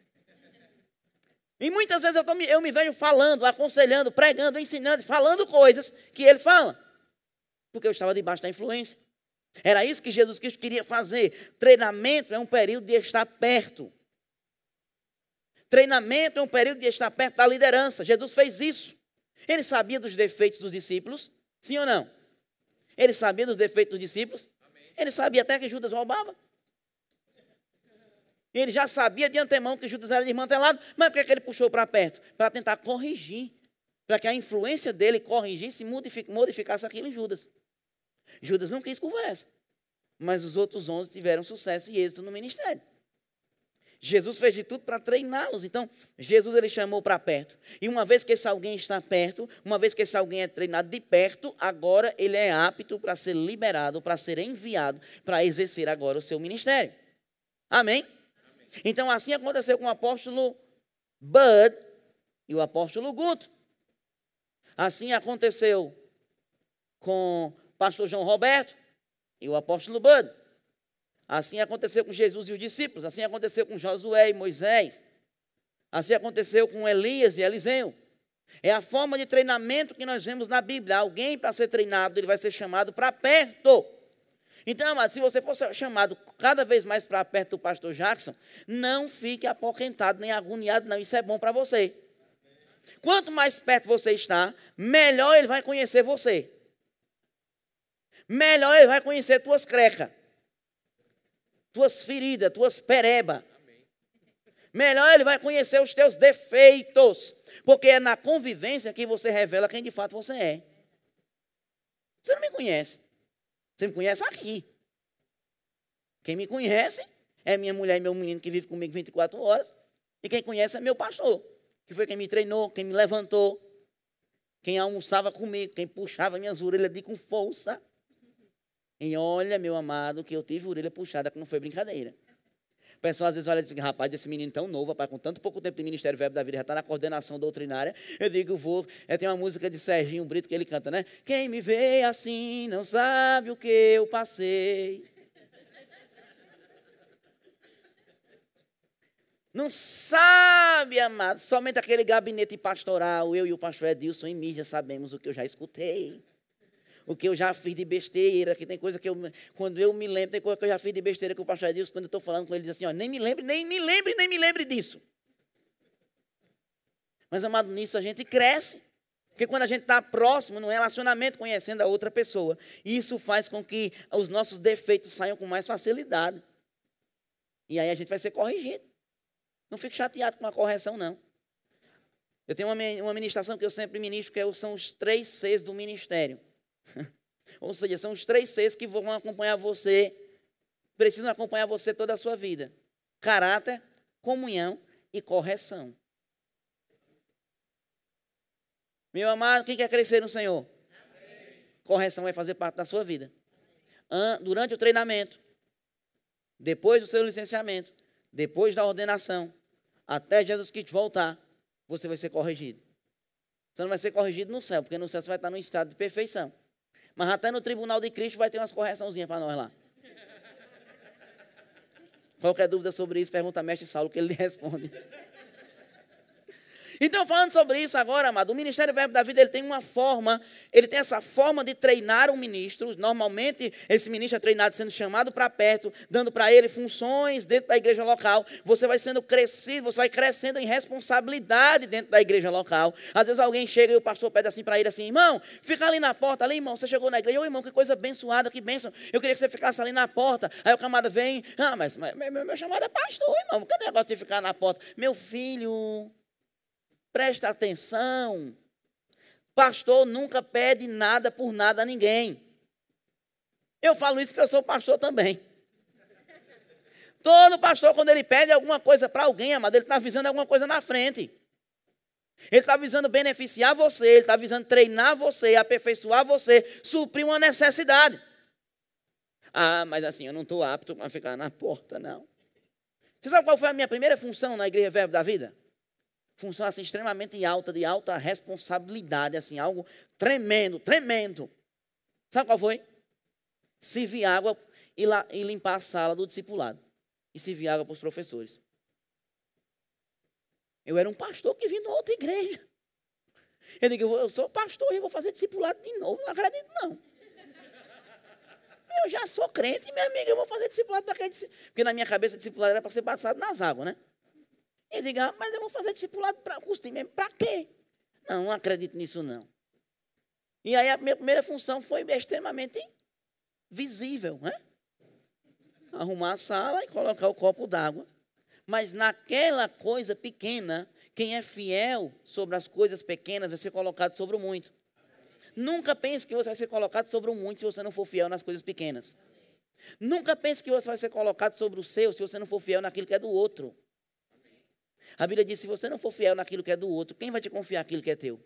E muitas vezes eu me vejo falando, aconselhando, pregando, ensinando, falando coisas que ele fala. Porque eu estava debaixo da influência. Era isso que Jesus Cristo queria fazer. Treinamento é um período de estar perto. Treinamento é um período de estar perto da liderança. Jesus fez isso. Ele sabia dos defeitos dos discípulos? Sim ou não? Ele sabia dos defeitos dos discípulos? Amém. Ele sabia até que Judas roubava. Ele já sabia de antemão que Judas era desmantelado, mas por que ele puxou para perto? Para tentar corrigir, para que a influência dele corrigisse e modificasse aquilo em Judas. Judas não quis conversa, mas os outros 11 tiveram sucesso e êxito no ministério. Jesus fez de tudo para treiná-los. Então, Jesus ele chamou para perto. E uma vez que esse alguém está perto, uma vez que esse alguém é treinado de perto, agora ele é apto para ser liberado, para ser enviado, para exercer agora o seu ministério. Amém? Então, assim aconteceu com o apóstolo Bud e o apóstolo Guto. Assim aconteceu com o pastor João Roberto e o apóstolo Bud. Assim aconteceu com Jesus e os discípulos. Assim aconteceu com Josué e Moisés. Assim aconteceu com Elias e Eliseu. É a forma de treinamento que nós vemos na Bíblia. Alguém para ser treinado, ele vai ser chamado para perto. Então, amado, se você for chamado cada vez mais para perto do pastor Jackson, não fique apoquentado nem agoniado, não. Isso é bom para você. Quanto mais perto você está, melhor ele vai conhecer você. Melhor ele vai conhecer tuas crecas, tuas feridas, tuas perebas. Melhor ele vai conhecer os teus defeitos, porque é na convivência que você revela quem de fato você é. Você não me conhece. Você me conhece aqui. Quem me conhece é minha mulher e meu menino que vive comigo 24 horas. E quem conhece é meu pastor, que foi quem me treinou, quem me levantou, quem almoçava comigo, quem puxava minhas orelhas com força. E olha, meu amado, que eu tive orelha puxada, que não foi brincadeira. O pessoal às vezes olha e diz, rapaz, esse menino tão novo, rapaz, com tanto pouco tempo de Ministério Verbo da Vida, já está na coordenação doutrinária. Eu digo, tem uma música de Serginho Brito que ele canta, né? Quem me vê assim não sabe o que eu passei. Não sabe, amado, somente aquele gabinete pastoral, eu e o pastor Edilson em mídia sabemos o que eu já escutei. O que eu já fiz de besteira, que tem coisa que quando eu me lembro, tem coisa que eu já fiz de besteira com o pastor Edilson, quando eu estou falando com ele, diz assim, ó, nem me lembre disso. Mas, amado, nisso a gente cresce. Porque quando a gente está próximo, no relacionamento, conhecendo a outra pessoa, isso faz com que os nossos defeitos saiam com mais facilidade. E aí a gente vai ser corrigido. Não fique chateado com a correção, não. Eu tenho uma ministração que eu sempre ministro, que são os 3 Cs do ministério. Ou seja, são os 3 Cs que vão acompanhar você, precisam acompanhar você toda a sua vida: caráter, comunhão e correção. Meu amado, quem quer crescer no Senhor? Amém. correção vai fazer parte da sua vida. Durante o treinamento, depois do seu licenciamento, depois da ordenação, até Jesus Cristo voltar, você vai ser corrigido. Você não vai ser corrigido no céu, porque no céu você vai estar num estado de perfeição. Mas até no tribunal de Cristo vai ter umas correçãozinhas para nós lá. Qualquer dúvida sobre isso, pergunta ao mestre Saulo, que ele lhe responde. Então, falando sobre isso agora, amado, o Ministério Verbo da Vida, ele tem essa forma de treinar um ministro. Normalmente, esse ministro é treinado sendo chamado para perto, dando para ele funções dentro da igreja local. Você vai sendo crescido, você vai crescendo em responsabilidade dentro da igreja local. Às vezes alguém chega e o pastor pede assim para ele assim, irmão, fica ali na porta, ali, irmão, você chegou na igreja, ô irmão, que coisa abençoada, que bênção, eu queria que você ficasse ali na porta. Aí o camarada vem, mas meu chamado é pastor, irmão, que negócio de ficar na porta? Meu filho... Presta atenção, pastor nunca pede nada por nada a ninguém. Eu falo isso porque eu sou pastor também. Todo pastor, quando ele pede alguma coisa para alguém, amado, ele está visando alguma coisa na frente. Ele está visando beneficiar você, ele está visando treinar você, aperfeiçoar você, suprir uma necessidade. Mas assim, eu não estou apto para ficar na porta, não. Você sabe qual foi a minha primeira função na Igreja Verbo da Vida? Função assim, extremamente alta, de alta responsabilidade, assim, algo tremendo, tremendo. Sabe qual foi? Servir água e limpar a sala do discipulado. E servir água para os professores. Eu era um pastor que vinha de outra igreja. Eu digo, eu sou pastor e vou fazer discipulado de novo. Não acredito, não. Eu já sou crente, minha amiga, eu vou fazer discipulado daquele discipulado. Porque na minha cabeça, discipulado era para ser batizado nas águas, né? Eu digo, mas eu vou fazer discipulado para custo mesmo. Para quê? Não acredito nisso, não. E aí a minha primeira função foi extremamente visível, né? Arrumar a sala e colocar o copo d'água. Mas naquela coisa pequena, quem é fiel sobre as coisas pequenas vai ser colocado sobre o muito. Nunca pense que você vai ser colocado sobre o muito se você não for fiel nas coisas pequenas. Nunca pense que você vai ser colocado sobre o seu se você não for fiel naquilo que é do outro. A Bíblia diz, se você não for fiel naquilo que é do outro, quem vai te confiar naquilo que é teu?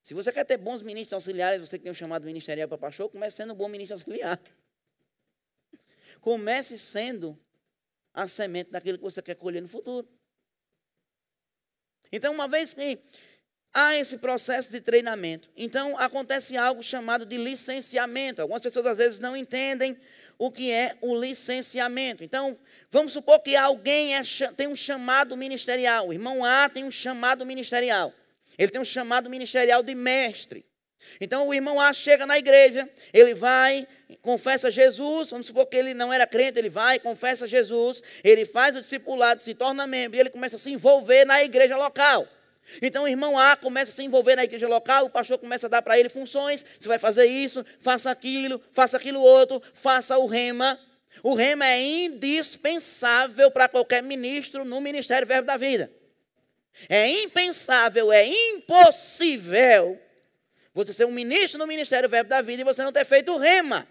Se você quer ter bons ministros auxiliares, você que tem um chamado ministerial para pastor, comece sendo um bom ministro auxiliar. Comece sendo a semente daquilo que você quer colher no futuro. Então, uma vez que há esse processo de treinamento, então acontece algo chamado de licenciamento. Algumas pessoas às vezes não entendem o que é o licenciamento. Então, vamos supor que alguém tem um chamado ministerial. O irmão A tem um chamado ministerial. Ele tem um chamado ministerial de mestre. Então, o irmão A chega na igreja, ele vai, confessa Jesus. Vamos supor que ele não era crente, ele vai, confessa Jesus. Ele faz o discipulado, se torna membro e ele começa a se envolver na igreja local. Então o irmão A começa a se envolver na igreja local, o pastor começa a dar para ele funções, você vai fazer isso, faça aquilo outro, faça o rema. O rema é indispensável para qualquer ministro no Ministério Verbo da Vida. É impensável, é impossível você ser um ministro no Ministério Verbo da Vida e você não ter feito o rema.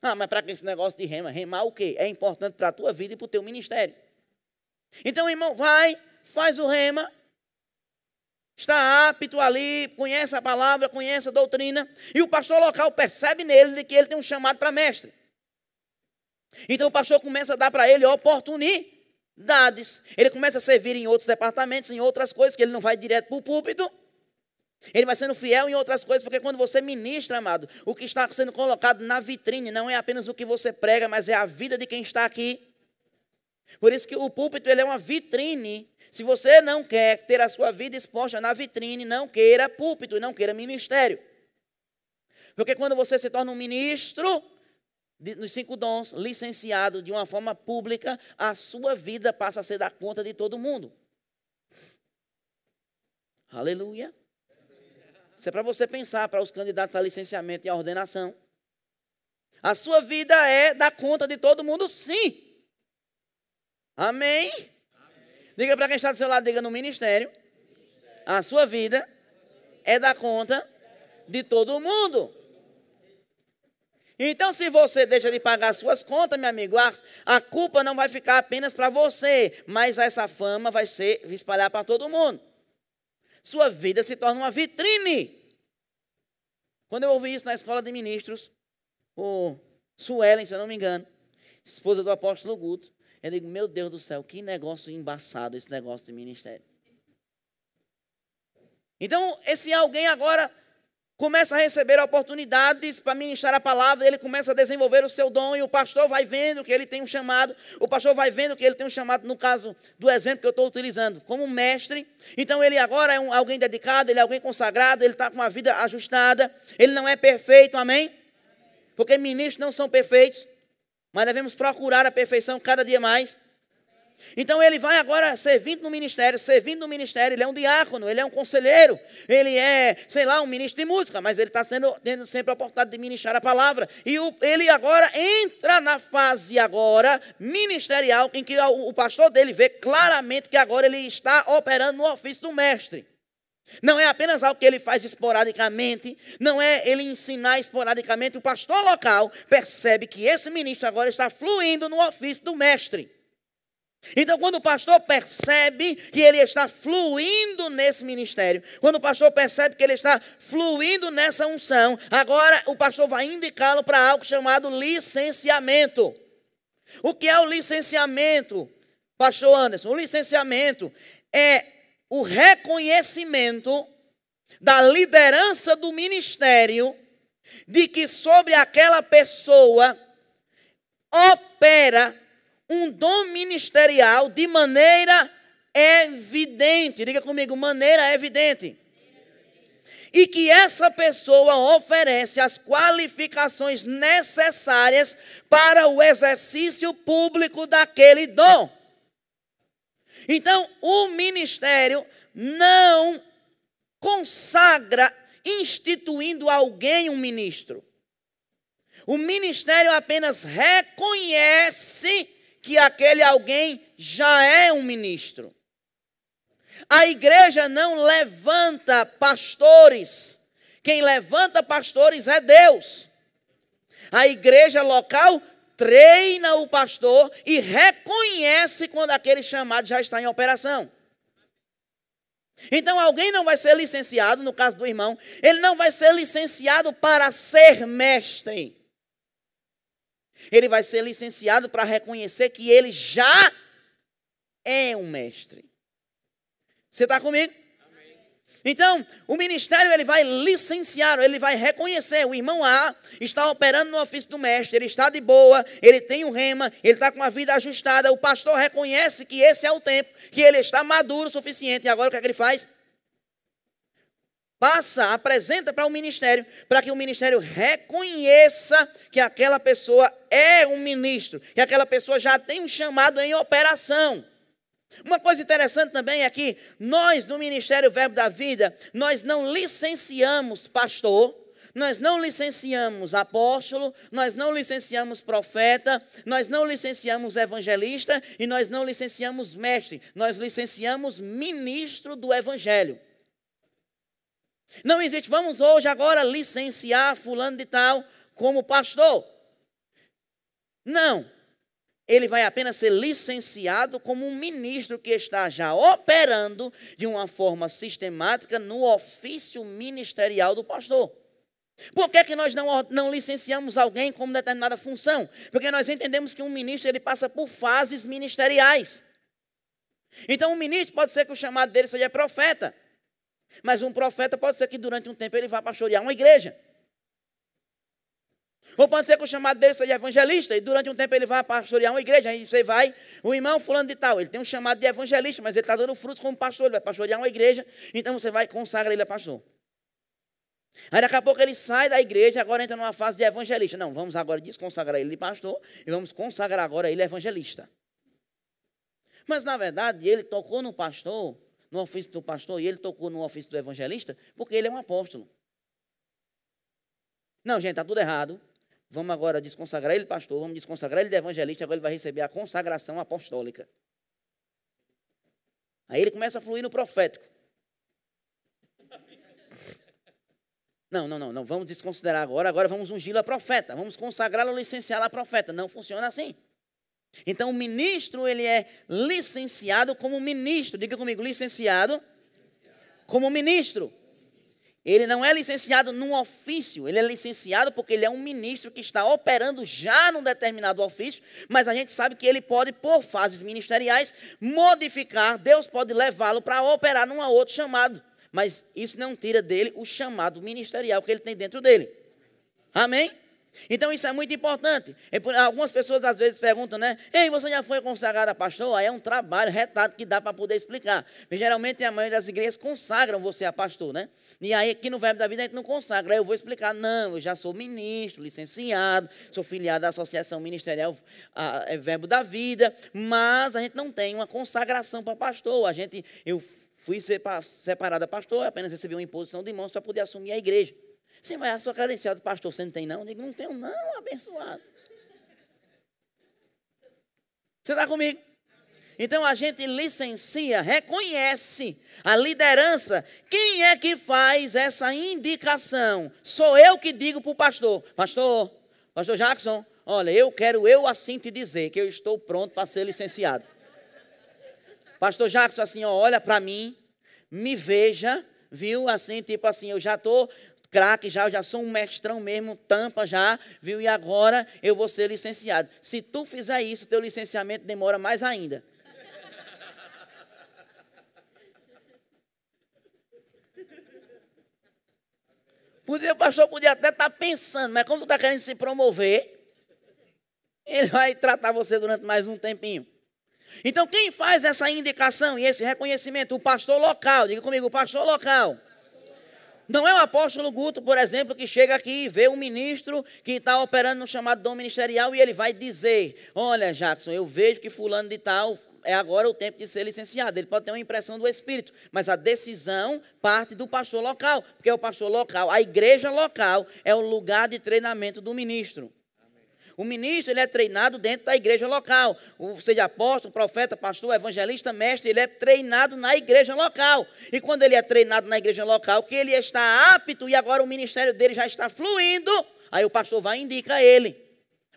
Mas para que esse negócio de rema? Remar o quê? É importante para a tua vida e para o teu ministério. Então o irmão vai, faz o rema, está apto ali, conhece a palavra, conhece a doutrina, e o pastor local percebe nele que ele tem um chamado para mestre. Então o pastor começa a dar para ele oportunidades. Ele começa a servir em outros departamentos, em outras coisas, que ele não vai direto para o púlpito. Ele vai sendo fiel em outras coisas, porque quando você ministra, amado, o que está sendo colocado na vitrine não é apenas o que você prega, mas é a vida de quem está aqui. Por isso que o púlpito ele é uma vitrine. Se você não quer ter a sua vida exposta na vitrine, não queira púlpito e não queira ministério. Porque quando você se torna um ministro dos 5 dons, licenciado de uma forma pública, a sua vida passa a ser da conta de todo mundo. Aleluia. Isso é para você pensar para os candidatos a licenciamento e a ordenação. A sua vida é da conta de todo mundo, sim. Amém? Amém. Diga para quem está do seu lado, diga no ministério. A sua vida é da conta de todo mundo. Então, se você deixa de pagar as suas contas, meu amigo, a culpa não vai ficar apenas para você, mas essa fama vai espalhar para todo mundo. sua vida se torna uma vitrine. Quando eu ouvi isso na escola de ministros, o Suelen, se eu não me engano, esposa do apóstolo Guto, eu digo, meu Deus do céu, que negócio embaçado esse negócio de ministério. Então, esse alguém agora começa a receber oportunidades para ministrar a palavra, ele começa a desenvolver o seu dom, e o pastor vai vendo que ele tem um chamado, o pastor vai vendo que ele tem um chamado, no caso do exemplo que eu estou utilizando, como mestre. Então ele agora é alguém dedicado, ele é alguém consagrado, ele está com uma vida ajustada, ele não é perfeito, amém? Porque ministros não são perfeitos, mas devemos procurar a perfeição cada dia mais. Então ele vai agora servindo no ministério, ele é um diácono, ele é um conselheiro, ele é, sei lá, um ministro de música, mas ele está tendo sempre a oportunidade de ministrar a palavra. E ele agora entra na fase agora ministerial, em que o pastor dele vê claramente que agora ele está operando no ofício do mestre. Não é apenas algo que ele faz esporadicamente, não é ele ensinar esporadicamente. O pastor local percebe que esse ministro agora está fluindo no ofício do mestre. Então, quando o pastor percebe que ele está fluindo nesse ministério, quando o pastor percebe que ele está fluindo nessa unção, agora o pastor vai indicá-lo para algo chamado licenciamento. O que é o licenciamento, pastor Anderson? O licenciamento é o reconhecimento da liderança do ministério, de que sobre aquela pessoa opera um dom ministerial de maneira evidente. Diga comigo, maneira evidente. E que essa pessoa oferece as qualificações necessárias para o exercício público daquele dom. Então, o ministério não consagra instituindo alguém um ministro. O ministério apenas reconhece que aquele alguém já é um ministro. A igreja não levanta pastores. Quem levanta pastores é Deus. A igreja local treina o pastor e reconhece quando aquele chamado já está em operação. Então alguém não vai ser licenciado, no caso do irmão, ele não vai ser licenciado para ser mestre. Ele vai ser licenciado para reconhecer que ele já é um mestre. Você está comigo? Amém. Então, o ministério ele vai licenciar, ele vai reconhecer. O irmão A está operando no ofício do mestre, ele está de boa, ele tem um rema, ele está com a vida ajustada. O pastor reconhece que esse é o tempo, que ele está maduro o suficiente. E agora o que é que ele faz? Apresenta para o ministério, para que o ministério reconheça que aquela pessoa é um ministro, que aquela pessoa já tem um chamado em operação. Uma coisa interessante também é que nós, do Ministério Verbo da Vida, nós não licenciamos pastor, nós não licenciamos apóstolo, nós não licenciamos profeta, nós não licenciamos evangelista e nós não licenciamos mestre, nós licenciamos ministro do evangelho. Não existe, vamos hoje agora licenciar fulano de tal como pastor. Não. Ele vai apenas ser licenciado como um ministro que está já operando de uma forma sistemática no ofício ministerial do pastor. Por que nós não licenciamos alguém como determinada função? Porque nós entendemos que um ministro ele passa por fases ministeriais. Então um ministro pode ser que o chamado dele seja profeta. Mas um profeta pode ser que durante um tempo ele vá pastorear uma igreja. Ou pode ser que o chamado dele seja evangelista e durante um tempo ele vá pastorear uma igreja. Aí você vai, o irmão fulano de tal, ele tem um chamado de evangelista, mas ele está dando frutos como pastor, ele vai pastorear uma igreja, então você vai consagrar ele a pastor. Aí daqui a pouco ele sai da igreja, agora entra numa fase de evangelista. Não, vamos agora desconsagrar ele de pastor e vamos consagrar agora ele evangelista. Mas na verdade ele tocou no pastor, no ofício do pastor, e ele tocou no ofício do evangelista, porque ele é um apóstolo. Não, gente, está tudo errado. Vamos agora desconsagrar ele pastor, vamos desconsagrar ele de evangelista, agora ele vai receber a consagração apostólica. Aí ele começa a fluir no profético. Não, vamos desconsiderar agora vamos ungí-lo a profeta, vamos consagrá-lo, licenciá-lo a profeta. Não funciona assim. Então o ministro, ele é licenciado como ministro. Diga comigo, licenciado como ministro. Ele não é licenciado num ofício, ele é licenciado porque ele é um ministro que está operando já num determinado ofício, mas a gente sabe que ele pode, por fases ministeriais, modificar, Deus pode levá-lo para operar num outro chamado, mas isso não tira dele o chamado ministerial que ele tem dentro dele. Amém? Então isso é muito importante. Algumas pessoas às vezes perguntam, né? Ei, você já foi consagrado a pastor? Aí é um trabalho retado que dá para poder explicar. Mas, geralmente a maioria das igrejas consagram você a pastor, né? E aí aqui no Verbo da Vida a gente não consagra. Aí eu vou explicar, não, eu já sou ministro, licenciado, sou filiado à Associação Ministerial Verbo da Vida, mas a gente não tem uma consagração para pastor. Eu fui separado a pastor, apenas recebi uma imposição de mãos para poder assumir a igreja. Sim, mas a sua credencial de pastor você não tem, não? Eu digo, não tenho, não, abençoado. Você está comigo? Então a gente licencia, reconhece a liderança. Quem é que faz essa indicação? Sou eu que digo para o pastor: Pastor Jackson, olha, eu assim te dizer que eu estou pronto para ser licenciado. Pastor Jackson, assim, ó, olha para mim, me veja, viu? Assim, tipo assim, eu já estou craque, já, eu já sou um mestrão mesmo, tampa já, viu? E agora eu vou ser licenciado. Se tu fizer isso, teu licenciamento demora mais ainda. O pastor podia até estar pensando, mas como tu está querendo se promover, ele vai tratar você durante mais um tempinho. Então, quem faz essa indicação e esse reconhecimento? O pastor local. Diga comigo, o pastor local. Não é o apóstolo Guto, por exemplo, que chega aqui e vê um ministro que está operando no chamado dom ministerial e ele vai dizer: olha, Jackson, eu vejo que fulano de tal é agora o tempo de ser licenciado. Ele pode ter uma impressão do Espírito, mas a decisão parte do pastor local, porque é o pastor local. A igreja local é o lugar de treinamento do ministro. O ministro, ele é treinado dentro da igreja local. Seja apóstolo, profeta, pastor, evangelista, mestre, ele é treinado na igreja local. E quando ele é treinado na igreja local, que ele está apto e agora o ministério dele já está fluindo, aí o pastor vai e indica ele.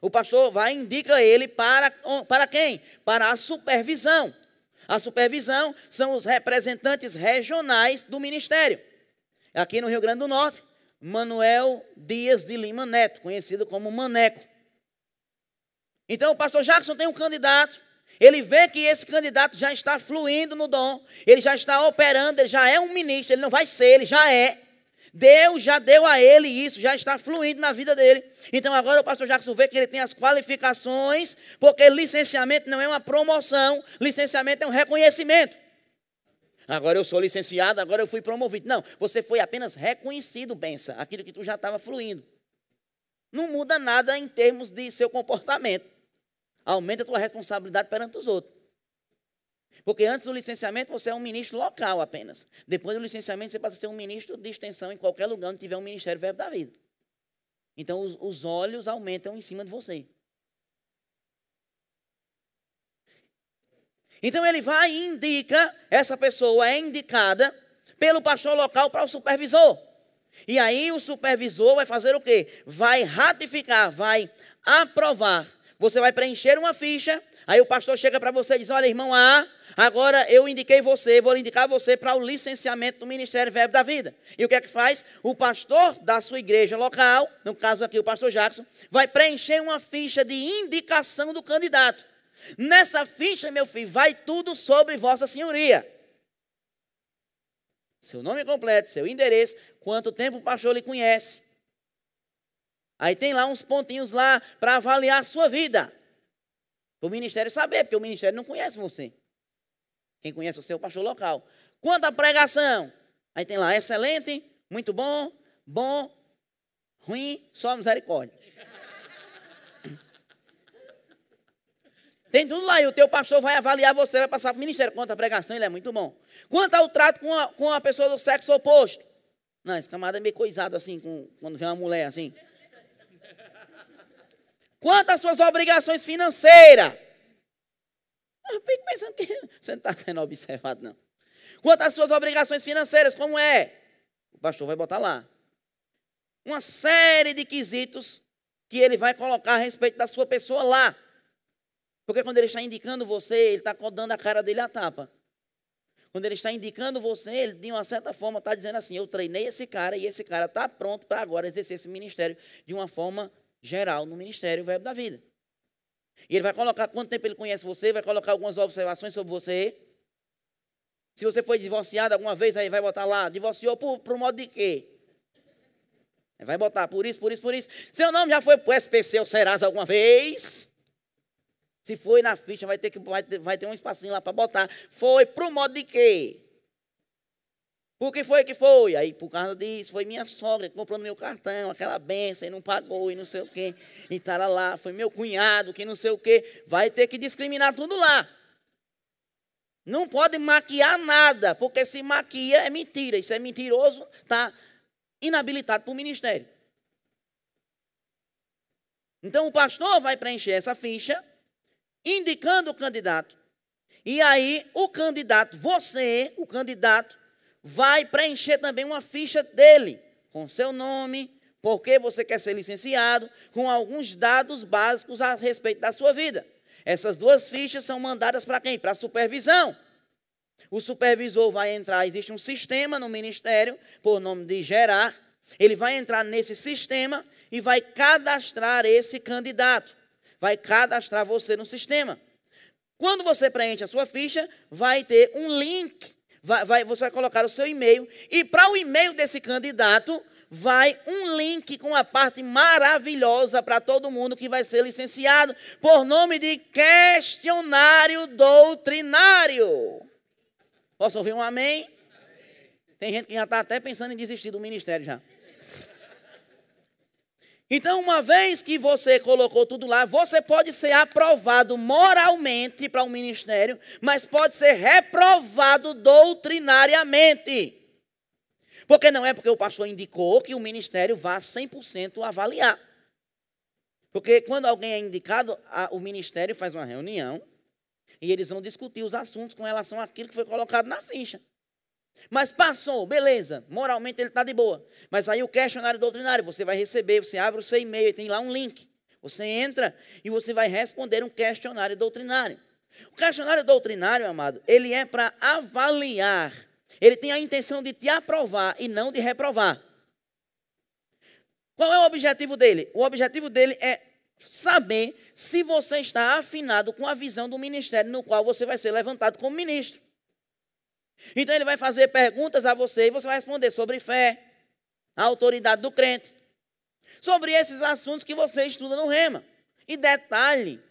O pastor vai e indica ele para quem? Para a supervisão. A supervisão são os representantes regionais do ministério. Aqui no Rio Grande do Norte, Manuel Dias de Lima Neto, conhecido como Maneco. Então, o pastor Jackson tem um candidato, ele vê que esse candidato já está fluindo no dom, ele já está operando, ele já é um ministro, ele não vai ser, ele já é. Deus já deu a ele isso, já está fluindo na vida dele. Então, agora o pastor Jackson vê que ele tem as qualificações, porque licenciamento não é uma promoção, licenciamento é um reconhecimento. Agora eu sou licenciado, agora eu fui promovido. Não, você foi apenas reconhecido, benção, aquilo que tu já estava fluindo. Não muda nada em termos de seu comportamento. Aumenta a tua responsabilidade perante os outros. Porque antes do licenciamento você é um ministro local apenas. Depois do licenciamento você passa a ser um ministro de extensão em qualquer lugar onde tiver um ministério Verbo da Vida. Então os olhos aumentam em cima de você. Então ele vai e indica, essa pessoa é indicada pelo pastor local para o supervisor. E aí o supervisor vai fazer o quê? Vai ratificar, vai aprovar. Você vai preencher uma ficha, aí o pastor chega para você e diz: olha, irmão A, agora eu indiquei você, vou indicar você para o licenciamento do Ministério Verbo da Vida. E o que é que faz? O pastor da sua igreja local, no caso aqui o pastor Jackson, vai preencher uma ficha de indicação do candidato. Nessa ficha, meu filho, vai tudo sobre Vossa Senhoria. Seu nome completo, seu endereço, quanto tempo o pastor lhe conhece. Aí tem lá uns pontinhos lá para avaliar a sua vida. O ministério saber, porque o ministério não conhece você. Quem conhece você é o pastor local. Quanto à pregação, aí tem lá excelente, muito bom, bom, ruim, só misericórdia. Tem tudo lá e o teu pastor vai avaliar você, vai passar para o ministério. Quanto à pregação, ele é muito bom. Quanto ao trato com a pessoa do sexo oposto. Não, esse camarada é meio coisado assim, quando vê uma mulher assim. Quanto às suas obrigações financeiras. Eu fico pensando que você não está sendo observado, não. Quanto às suas obrigações financeiras, como é? O pastor vai botar lá uma série de quesitos que ele vai colocar a respeito da sua pessoa lá. Porque quando ele está indicando você, ele está dando a cara dele à tapa. Quando ele está indicando você, ele, de uma certa forma, está dizendo assim, eu treinei esse cara e esse cara está pronto para agora exercer esse ministério de uma forma geral no ministério Verbo da Vida. E ele vai colocar quanto tempo ele conhece você, vai colocar algumas observações sobre você. Se você foi divorciado alguma vez, aí vai botar lá, divorciou por modo de quê? Vai botar por isso. Seu nome já foi para o SPC ou Serasa alguma vez? Se foi na ficha, vai ter um espacinho lá para botar. Foi pro modo de quê? Por que foi que foi? Aí, por causa disso, foi minha sogra que comprou no meu cartão, aquela benção, e não pagou, e não sei o quê. E tá lá, foi meu cunhado, que não sei o quê. Vai ter que discriminar tudo lá. Não pode maquiar nada, porque se maquia é mentira. Isso é mentiroso, está inabilitado para o ministério. Então, o pastor vai preencher essa ficha, indicando o candidato. E aí, o candidato, o candidato, vai preencher também uma ficha dele, com seu nome, por que você quer ser licenciado, com alguns dados básicos a respeito da sua vida. Essas duas fichas são mandadas para quem? Para a supervisão. O supervisor vai entrar, existe um sistema no ministério, por nome de Gerar, ele vai entrar nesse sistema e vai cadastrar esse candidato, vai cadastrar você no sistema. Quando você preenche a sua ficha, vai ter um link, você vai colocar o seu e-mail, e para o e-mail desse candidato, vai um link com a parte maravilhosa para todo mundo que vai ser licenciado, por nome de questionário doutrinário. Posso ouvir um amém? Tem gente que já está até pensando em desistir do ministério já. Então, uma vez que você colocou tudo lá, você pode ser aprovado moralmente para o ministério, mas pode ser reprovado doutrinariamente. Porque não é porque o pastor indicou que o ministério vá 100% avaliar. Porque quando alguém é indicado, o ministério faz uma reunião e eles vão discutir os assuntos com relação àquilo que foi colocado na ficha. Mas passou, beleza, moralmente ele está de boa. Mas aí o questionário doutrinário, você vai receber, você abre o seu e-mail, tem lá um link. Você entra e você vai responder um questionário doutrinário. O questionário doutrinário, amado, ele é para avaliar. Ele tem a intenção de te aprovar e não de reprovar. Qual é o objetivo dele? O objetivo dele é saber se você está afinado com a visão do ministério no qual você vai ser levantado como ministro. Então ele vai fazer perguntas a você e você vai responder sobre fé, a autoridade do crente, sobre esses assuntos que você estuda no Rema. E detalhe,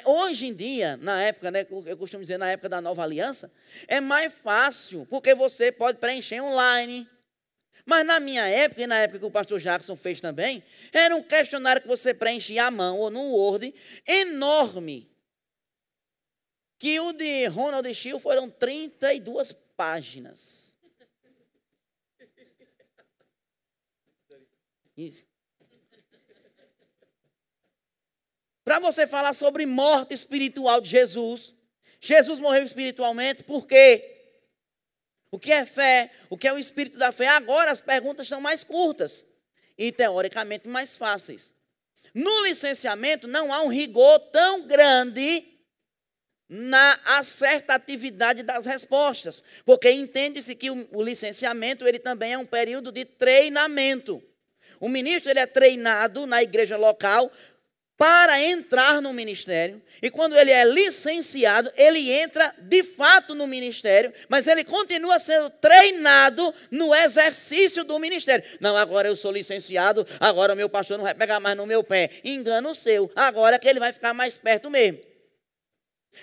hoje em dia, na época, né, eu costumo dizer na época da nova aliança, é mais fácil, porque você pode preencher online. Mas na minha época, e na época que o pastor Jackson fez também, era um questionário que você preenchia à mão ou no Word, enorme. Que o de Ronald Schill foram 32 páginas. Isso. Para você falar sobre morte espiritual de Jesus. Jesus morreu espiritualmente, por quê? O que é fé? O que é o espírito da fé? Agora as perguntas são mais curtas e teoricamente mais fáceis. No licenciamento não há um rigor tão grande na acertatividade das respostas, porque entende-se que o licenciamento ele também é um período de treinamento. O ministro ele é treinado na igreja local para entrar no ministério, e quando ele é licenciado, ele entra de fato no ministério, mas ele continua sendo treinado no exercício do ministério. Não, agora eu sou licenciado, agora o meu pastor não vai pegar mais no meu pé. Engano seu, agora que ele vai ficar mais perto mesmo.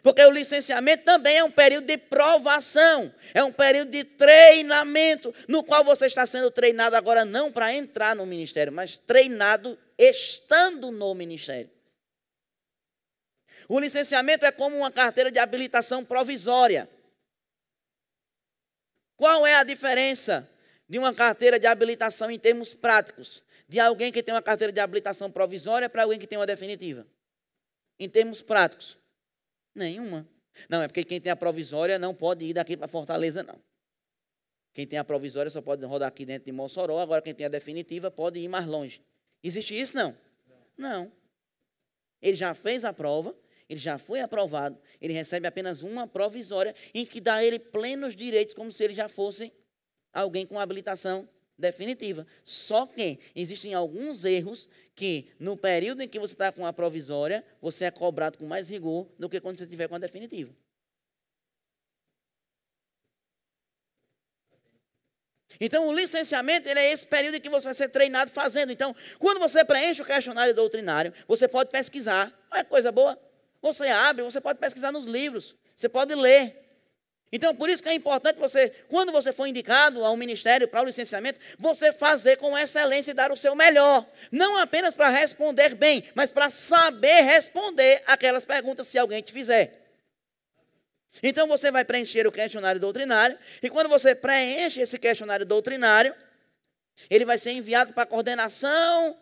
Porque o licenciamento também é um período de provação, é um período de treinamento, no qual você está sendo treinado agora não para entrar no ministério, mas treinado estando no ministério. O licenciamento é como uma carteira de habilitação provisória. Qual é a diferença de uma carteira de habilitação em termos práticos, de alguém que tem uma carteira de habilitação provisória para alguém que tem uma definitiva? Em termos práticos? Nenhuma. Não, é porque quem tem a provisória não pode ir daqui para Fortaleza, não. Quem tem a provisória só pode rodar aqui dentro de Mossoró, agora quem tem a definitiva pode ir mais longe. Existe isso, não? Não. Ele já fez a prova ele já foi aprovado, ele recebe apenas uma provisória em que dá a ele plenos direitos, como se ele já fosse alguém com habilitação definitiva. Só que existem alguns erros que, no período em que você está com a provisória, você é cobrado com mais rigor do que quando você estiver com a definitiva. Então, o licenciamento ele é esse período em que você vai ser treinado fazendo. Então, quando você preenche o questionário doutrinário, você pode pesquisar. Olha que coisa boa. Você abre, você pode pesquisar nos livros. Você pode ler. Então, por isso que é importante você, quando você for indicado ao ministério para o licenciamento, você fazer com excelência e dar o seu melhor. Não apenas para responder bem, mas para saber responder aquelas perguntas se alguém te fizer. Então, você vai preencher o questionário doutrinário, e quando você preenche esse questionário doutrinário, ele vai ser enviado para a coordenação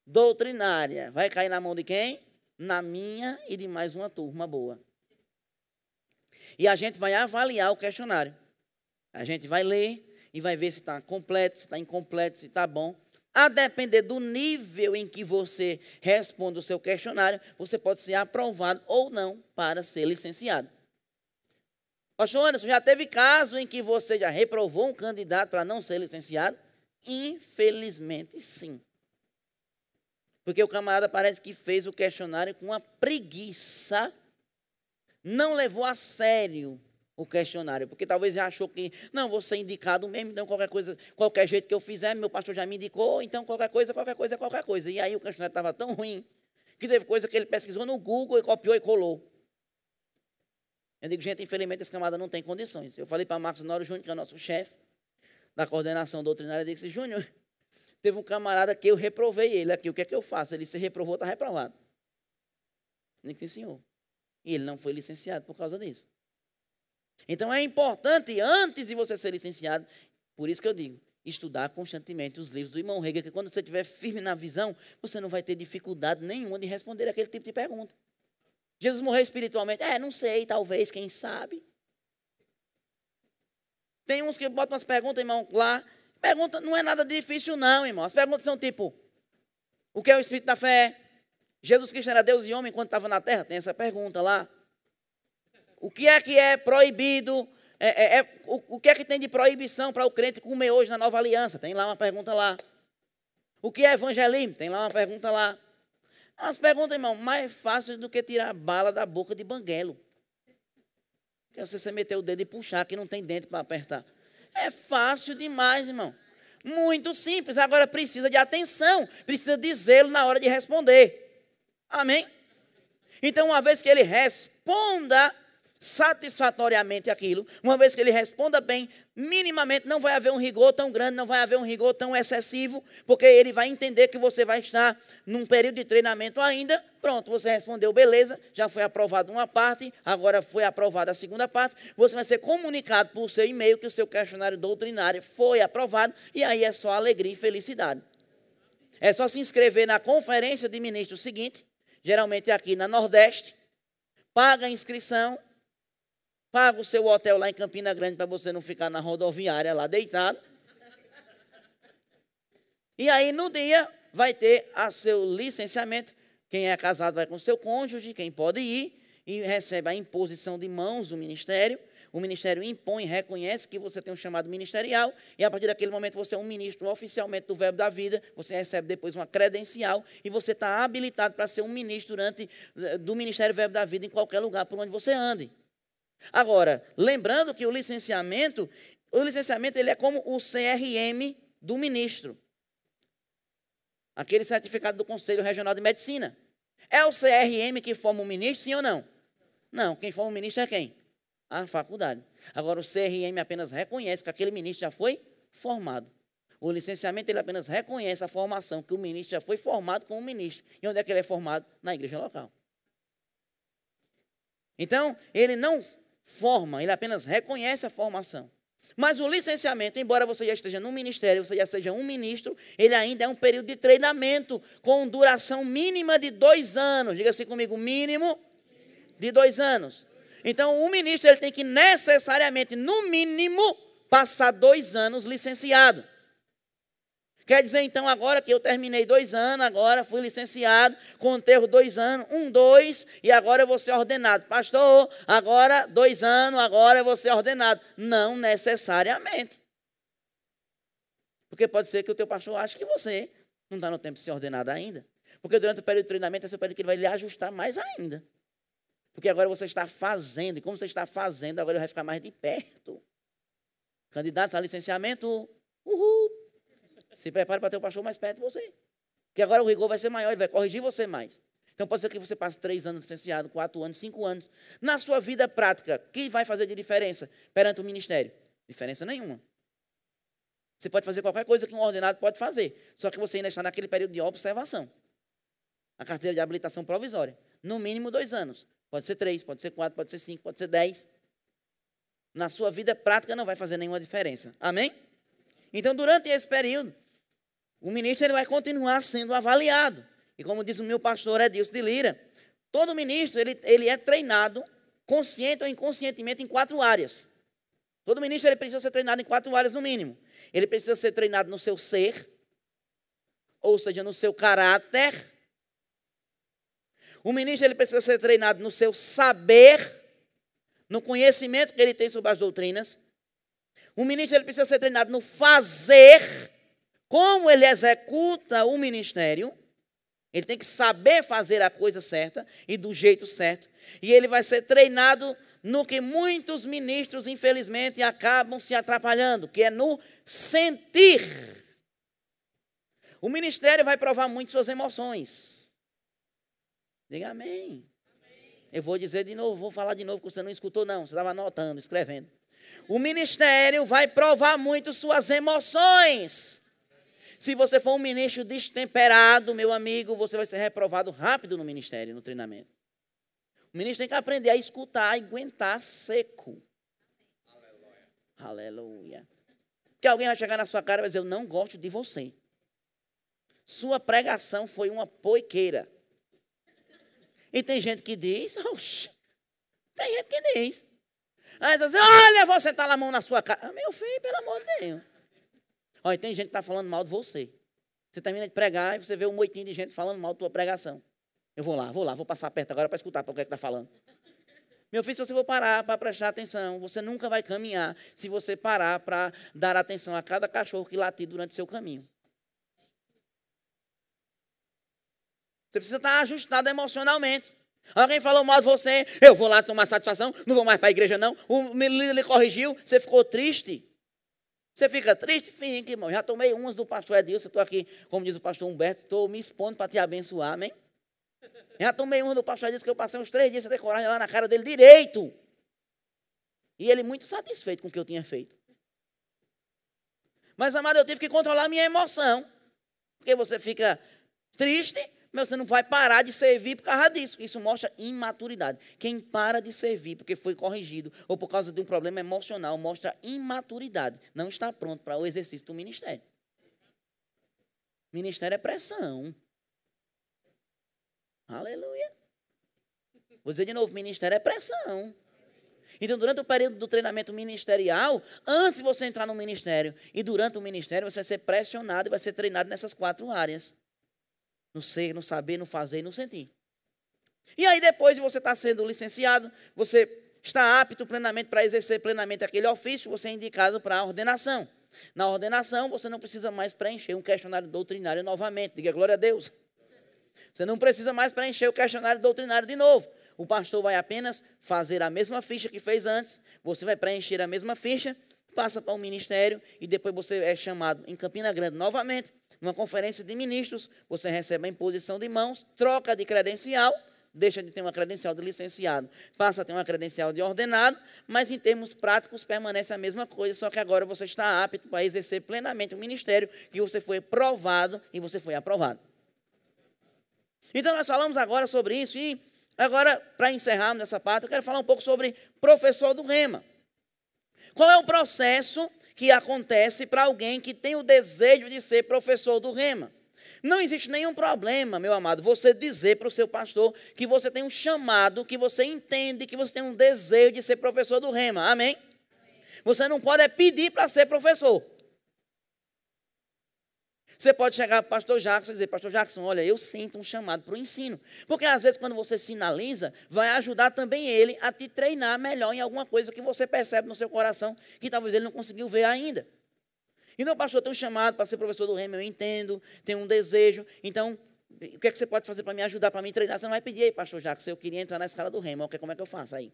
doutrinária. Vai cair na mão de quem? Na minha e de mais uma turma boa. E a gente vai avaliar o questionário. A gente vai ler e vai ver se está completo, se está incompleto, se está bom. A depender do nível em que você responde o seu questionário, você pode ser aprovado ou não para ser licenciado. Pastor Anderson, já teve caso em que você já reprovou um candidato para não ser licenciado? Infelizmente, sim. Porque o camarada parece que fez o questionário com uma preguiça, não levou a sério o questionário, porque talvez já achou que, não, vou ser indicado mesmo, então qualquer coisa, qualquer jeito que eu fizer, meu pastor já me indicou, então qualquer coisa. E aí o questionário estava tão ruim, que teve coisa que ele pesquisou no Google e copiou e colou. Eu digo, gente, infelizmente esse camarada não tem condições. Eu falei para Marcos Honório Júnior, que é o nosso chefe da coordenação doutrinária, eu disse, Júnior, teve um camarada que eu reprovei ele aqui, o que é que eu faço? Ele se reprovou, está reprovado. Eu disse, senhor. E ele não foi licenciado por causa disso. Então é importante, antes de você ser licenciado, por isso que eu digo, estudar constantemente os livros do irmão Rega, que quando você estiver firme na visão, você não vai ter dificuldade nenhuma de responder aquele tipo de pergunta. Jesus morreu espiritualmente? Não sei, talvez, quem sabe. Tem uns que botam umas perguntas, irmão, lá. Pergunta não é nada difícil, não, irmão. As perguntas são tipo, o que é o Espírito da fé? Jesus Cristo era Deus e homem quando estava na terra? Tem essa pergunta lá. O que é proibido? O que é que tem de proibição para o crente comer hoje na nova aliança? Tem lá uma pergunta lá. O que é evangelismo? Tem lá uma pergunta lá. As perguntas, irmão, mais fáceis do que tirar a bala da boca de banguelo. Que é você meter o dedo e puxar, que não tem dente para apertar. É fácil demais, irmão. Muito simples. Agora precisa de atenção, precisa de zelo na hora de responder. Amém? Então, uma vez que ele responda satisfatoriamente aquilo, uma vez que ele responda bem, minimamente não vai haver um rigor tão grande, não vai haver um rigor tão excessivo, porque ele vai entender que você vai estar num período de treinamento ainda. Pronto, você respondeu, beleza, já foi aprovada uma parte, agora foi aprovada a segunda parte, você vai ser comunicado por seu e-mail que o seu questionário doutrinário foi aprovado, e aí é só alegria e felicidade. É só se inscrever na conferência de ministros seguinte, geralmente aqui na Nordeste, paga a inscrição, paga o seu hotel lá em Campina Grande para você não ficar na rodoviária lá deitado. E aí no dia vai ter a seu licenciamento. Quem é casado vai com seu cônjuge, quem pode ir, e recebe a imposição de mãos do ministério. O ministério impõe, reconhece que você tem um chamado ministerial, e a partir daquele momento você é um ministro oficialmente do Verbo da Vida, você recebe depois uma credencial, e você está habilitado para ser um ministro do Ministério Verbo da Vida em qualquer lugar por onde você ande. Agora, lembrando que o licenciamento ele é como o CRM do ministro. Aquele certificado do Conselho Regional de Medicina. É o CRM que forma o ministro, sim ou não? Não, quem forma o ministro é quem? A faculdade. Agora, o CRM apenas reconhece que aquele ministro já foi formado. O licenciamento ele apenas reconhece a formação, que o ministro já foi formado como ministro. E onde é que ele é formado? Na igreja local. Então, ele não forma, ele apenas reconhece a formação. Mas o licenciamento, embora você já esteja no ministério, você já seja um ministro, ele ainda é um período de treinamento com duração mínima de 2 anos. Diga assim comigo, mínimo de 2 anos. Então, o ministro ele tem que necessariamente, no mínimo, passar 2 anos licenciado. Quer dizer, então, agora que eu terminei 2 anos, agora fui licenciado, com enterro 2 anos, 2, e agora eu vou ser ordenado. Pastor, agora 2 anos, agora eu vou ser ordenado. Não necessariamente. Porque pode ser que o teu pastor ache que você não está no tempo de ser ordenado ainda. Porque durante o período de treinamento, esse é o período que ele vai lhe ajustar mais ainda. Porque agora você está fazendo, e como você está fazendo, agora ele vai ficar mais de perto. Candidatos a licenciamento, uhul. Se prepare para ter o pastor mais perto de você. Porque agora o rigor vai ser maior, ele vai corrigir você mais. Então pode ser que você passe 3 anos licenciado, 4 anos, 5 anos. Na sua vida prática, o que vai fazer de diferença perante o ministério? Diferença nenhuma. Você pode fazer qualquer coisa que um ordenado pode fazer. Só que você ainda está naquele período de observação. A carteira de habilitação provisória. No mínimo 2 anos. Pode ser 3, pode ser 4, pode ser 5, pode ser 10. Na sua vida prática não vai fazer nenhuma diferença. Amém? Então, durante esse período, o ministro ele vai continuar sendo avaliado. E como diz o meu pastor Edilson de Lira, todo ministro ele é treinado, consciente ou inconscientemente, em 4 áreas. Todo ministro ele precisa ser treinado em 4 áreas no mínimo. Ele precisa ser treinado no seu ser, ou seja, no seu caráter. O ministro ele precisa ser treinado no seu saber, no conhecimento que ele tem sobre as doutrinas. O ministro ele precisa ser treinado no fazer, como ele executa o ministério. Ele tem que saber fazer a coisa certa e do jeito certo. E ele vai ser treinado no que muitos ministros, infelizmente, acabam se atrapalhando, que é no sentir. O ministério vai provar muito suas emoções. Diga amém. Eu vou dizer de novo, vou falar de novo, que você não escutou não, você estava anotando, escrevendo. O ministério vai provar muito suas emoções. Se você for um ministro destemperado, meu amigo, você vai ser reprovado rápido no ministério, no treinamento. O ministro tem que aprender a escutar e aguentar seco. Aleluia. Porque alguém vai chegar na sua cara e vai dizer, eu não gosto de você. Sua pregação foi uma poiqueira. E tem gente que diz, oxe, tem gente que diz. Aí diz assim, olha, vou sentar a mão na sua cara. Ah, meu filho, pelo amor de Deus. Olha, tem gente que está falando mal de você. Você termina de pregar e você vê um moitinho de gente falando mal da tua pregação. Eu vou passar perto agora para escutar para o que é que está falando. Meu filho, se você for parar para prestar atenção, você nunca vai caminhar se você parar para dar atenção a cada cachorro que latir durante o seu caminho. Você precisa estar ajustado emocionalmente. Alguém falou mal de você, eu vou lá tomar satisfação, não vou mais para a igreja não. O menino lhe corrigiu, você ficou triste. Você fica triste? Fica, irmão. Já tomei umas do pastor Edilson, estou aqui, como diz o pastor Humberto, estou me expondo para te abençoar, amém? Já tomei uma do pastor Edilson, que eu passei uns 3 dias sem ter coragem lá na cara dele direito. E ele muito satisfeito com o que eu tinha feito. Mas, amado, eu tive que controlar a minha emoção. Porque você fica triste, mas você não vai parar de servir por causa disso. Isso mostra imaturidade. Quem para de servir porque foi corrigido ou por causa de um problema emocional mostra imaturidade. Não está pronto para o exercício do ministério. Ministério é pressão. Aleluia. Vou dizer de novo, ministério é pressão. Então, durante o período do treinamento ministerial, antes de você entrar no ministério e durante o ministério, você vai ser pressionado e vai ser treinado nessas 4 áreas. No ser, no saber, no fazer e no sentir. E aí depois de você estar sendo licenciado, você está apto plenamente para exercer plenamente aquele ofício, você é indicado para a ordenação. Na ordenação, você não precisa mais preencher um questionário doutrinário novamente. Diga glória a Deus. Você não precisa mais preencher o questionário doutrinário de novo. O pastor vai apenas fazer a mesma ficha que fez antes, você vai preencher a mesma ficha, passa para o ministério e depois você é chamado em Campina Grande novamente, numa conferência de ministros, você recebe a imposição de mãos, troca de credencial, deixa de ter uma credencial de licenciado, passa a ter uma credencial de ordenado, mas em termos práticos permanece a mesma coisa, só que agora você está apto para exercer plenamente o ministério que você foi provado e você foi aprovado. Então nós falamos agora sobre isso e agora, para encerrarmos nessa parte, eu quero falar um pouco sobre professor do Rema. Qual é o processo que acontece para alguém que tem o desejo de ser professor do Rema? Não existe nenhum problema, meu amado, você dizer para o seu pastor que você tem um chamado, que você entende que você tem um desejo de ser professor do Rema. Amém? Você não pode pedir para ser professor. Você pode chegar para o pastor Jackson e dizer, pastor Jackson, olha, eu sinto um chamado para o ensino. Porque às vezes quando você sinaliza, vai ajudar também ele a te treinar melhor em alguma coisa que você percebe no seu coração, que talvez ele não conseguiu ver ainda. Então, pastor, tem um chamado para ser professor do Rema, eu entendo, tenho um desejo. Então, o que é que você pode fazer para me ajudar, para me treinar? Você não vai pedir, ei, pastor Jackson, eu queria entrar na escala do Rema, como é que eu faço aí?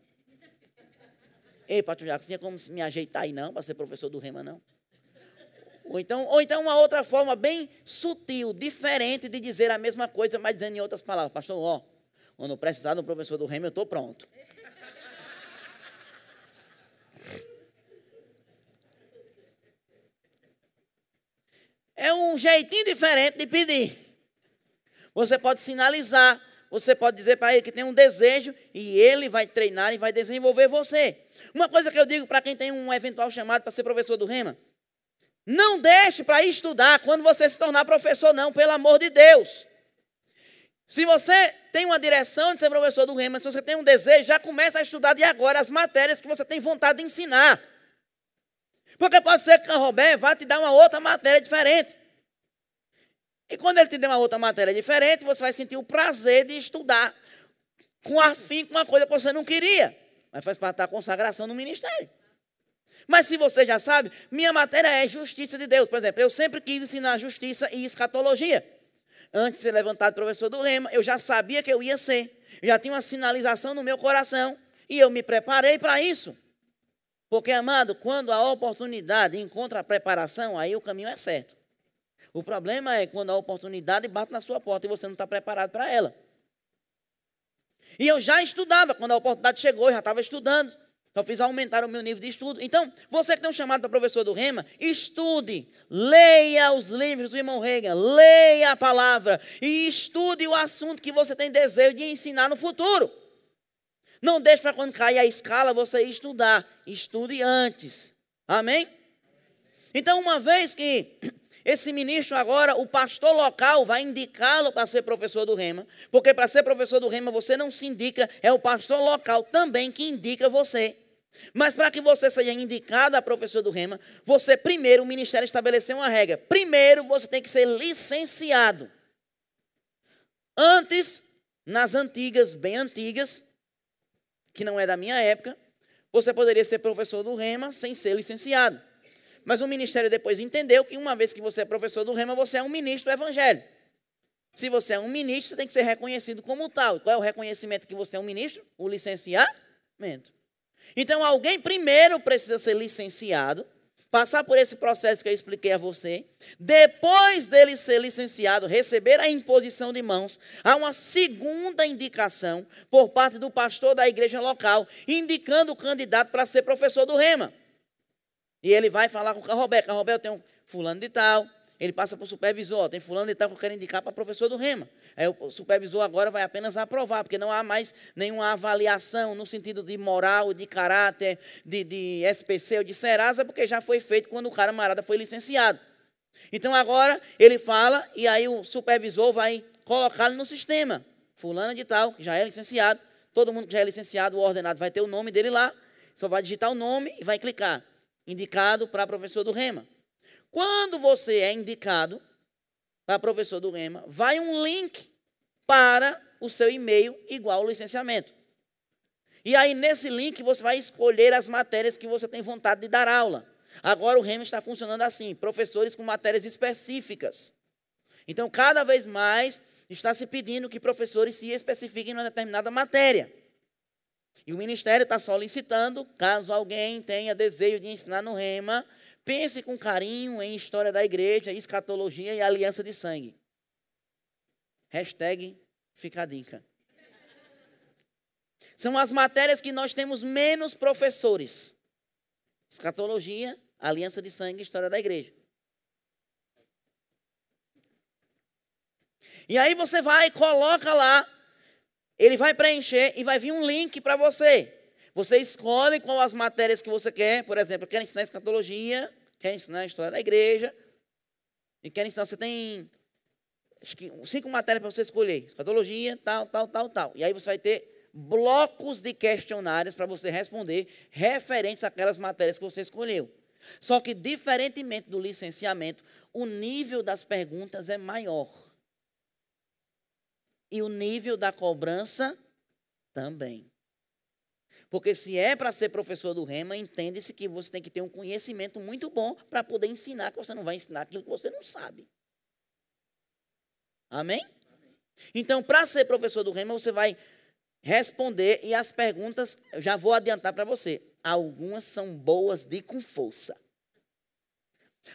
Ei, pastor Jackson, tinha como me ajeitar aí não, para ser professor do Rema, não? Ou então uma outra forma bem sutil, diferente de dizer a mesma coisa, mas dizendo em outras palavras. Pastor, quando precisar do professor do Rema, eu estou pronto. É um jeitinho diferente de pedir. Você pode sinalizar, você pode dizer para ele que tem um desejo e ele vai treinar e vai desenvolver você. Uma coisa que eu digo para quem tem um eventual chamado para ser professor do Rema, não deixe para estudar quando você se tornar professor, não, pelo amor de Deus. Se você tem uma direção de ser professor do Rema, se você tem um desejo, já começa a estudar de agora as matérias que você tem vontade de ensinar. Porque pode ser que o Roberto vá te dar uma outra matéria diferente. E quando ele te der uma outra matéria diferente, você vai sentir o prazer de estudar com afinco uma coisa que você não queria. Mas faz parte da consagração no ministério. Mas se você já sabe, minha matéria é justiça de Deus. Por exemplo, eu sempre quis ensinar justiça e escatologia. Antes de ser levantado professor do Rema, eu já sabia que eu ia ser. Eu já tinha uma sinalização no meu coração. E eu me preparei para isso. Porque, amado, quando a oportunidade encontra a preparação, aí o caminho é certo. O problema é quando a oportunidade bate na sua porta e você não está preparado para ela. E eu já estudava. Quando a oportunidade chegou, eu já estava estudando. Então, fiz aumentar o meu nível de estudo. Então, você que tem um chamado para professor do Rema, estude, leia os livros do irmão Reagan, leia a palavra e estude o assunto que você tem desejo de ensinar no futuro. Não deixe para quando cair a escala você estudar. Estude antes. Amém? Então, uma vez que esse ministro agora, o pastor local, vai indicá-lo para ser professor do Rema, porque para ser professor do Rema você não se indica, é o pastor local também que indica você. Mas para que você seja indicado a professor do Rema, você primeiro, o ministério estabeleceu uma regra. Primeiro você tem que ser licenciado. Antes, nas antigas, bem antigas, que não é da minha época, você poderia ser professor do Rema sem ser licenciado. Mas o ministério depois entendeu que uma vez que você é professor do Rema, você é um ministro do evangelho. Se você é um ministro, você tem que ser reconhecido como tal. E qual é o reconhecimento que você é um ministro? O licenciamento. Então, alguém primeiro precisa ser licenciado, passar por esse processo que eu expliquei a você. Depois dele ser licenciado, receber a imposição de mãos, há uma segunda indicação por parte do pastor da igreja local, indicando o candidato para ser professor do Rema. E ele vai falar com o Carroberto. Carroberto, tem um fulano de tal. Ele passa para o supervisor. Tem fulano de tal que eu quero indicar para professor do Rema. Aí o supervisor agora vai apenas aprovar, porque não há mais nenhuma avaliação no sentido de moral, de caráter, de SPC ou de Serasa, porque já foi feito quando o camarada foi licenciado. Então agora ele fala e aí o supervisor vai colocá-lo no sistema. Fulano de tal, que já é licenciado. Todo mundo que já é licenciado, o ordenado vai ter o nome dele lá. Só vai digitar o nome e vai clicar. Indicado para professor do Rema. Quando você é indicado para professor do Rema, vai um link para o seu e-mail igual ao licenciamento. E aí, nesse link, você vai escolher as matérias que você tem vontade de dar aula. Agora, o Rema está funcionando assim, professores com matérias específicas. Então, cada vez mais, está se pedindo que professores se especifiquem em uma determinada matéria. E o ministério está solicitando, caso alguém tenha desejo de ensinar no Rema, pense com carinho em história da igreja, escatologia e aliança de sangue. Hashtag fica a dica. São as matérias que nós temos menos professores. Escatologia, aliança de sangue e história da igreja. E aí você vai e coloca lá, ele vai preencher e vai vir um link para você. Você escolhe qual as matérias que você quer. Por exemplo, quer ensinar escatologia, quer ensinar a história da igreja. E quer ensinar, você tem acho que 5 matérias para você escolher. Escatologia, tal. E aí você vai ter blocos de questionários para você responder referentes àquelas matérias que você escolheu. Só que, diferentemente do licenciamento, o nível das perguntas é maior. E o nível da cobrança também. Porque se é para ser professor do Rema, entende-se que você tem que ter um conhecimento muito bom para poder ensinar, que você não vai ensinar aquilo que você não sabe. Amém? Então, para ser professor do Rema, você vai responder, e as perguntas, eu já vou adiantar para você, algumas são boas de com força.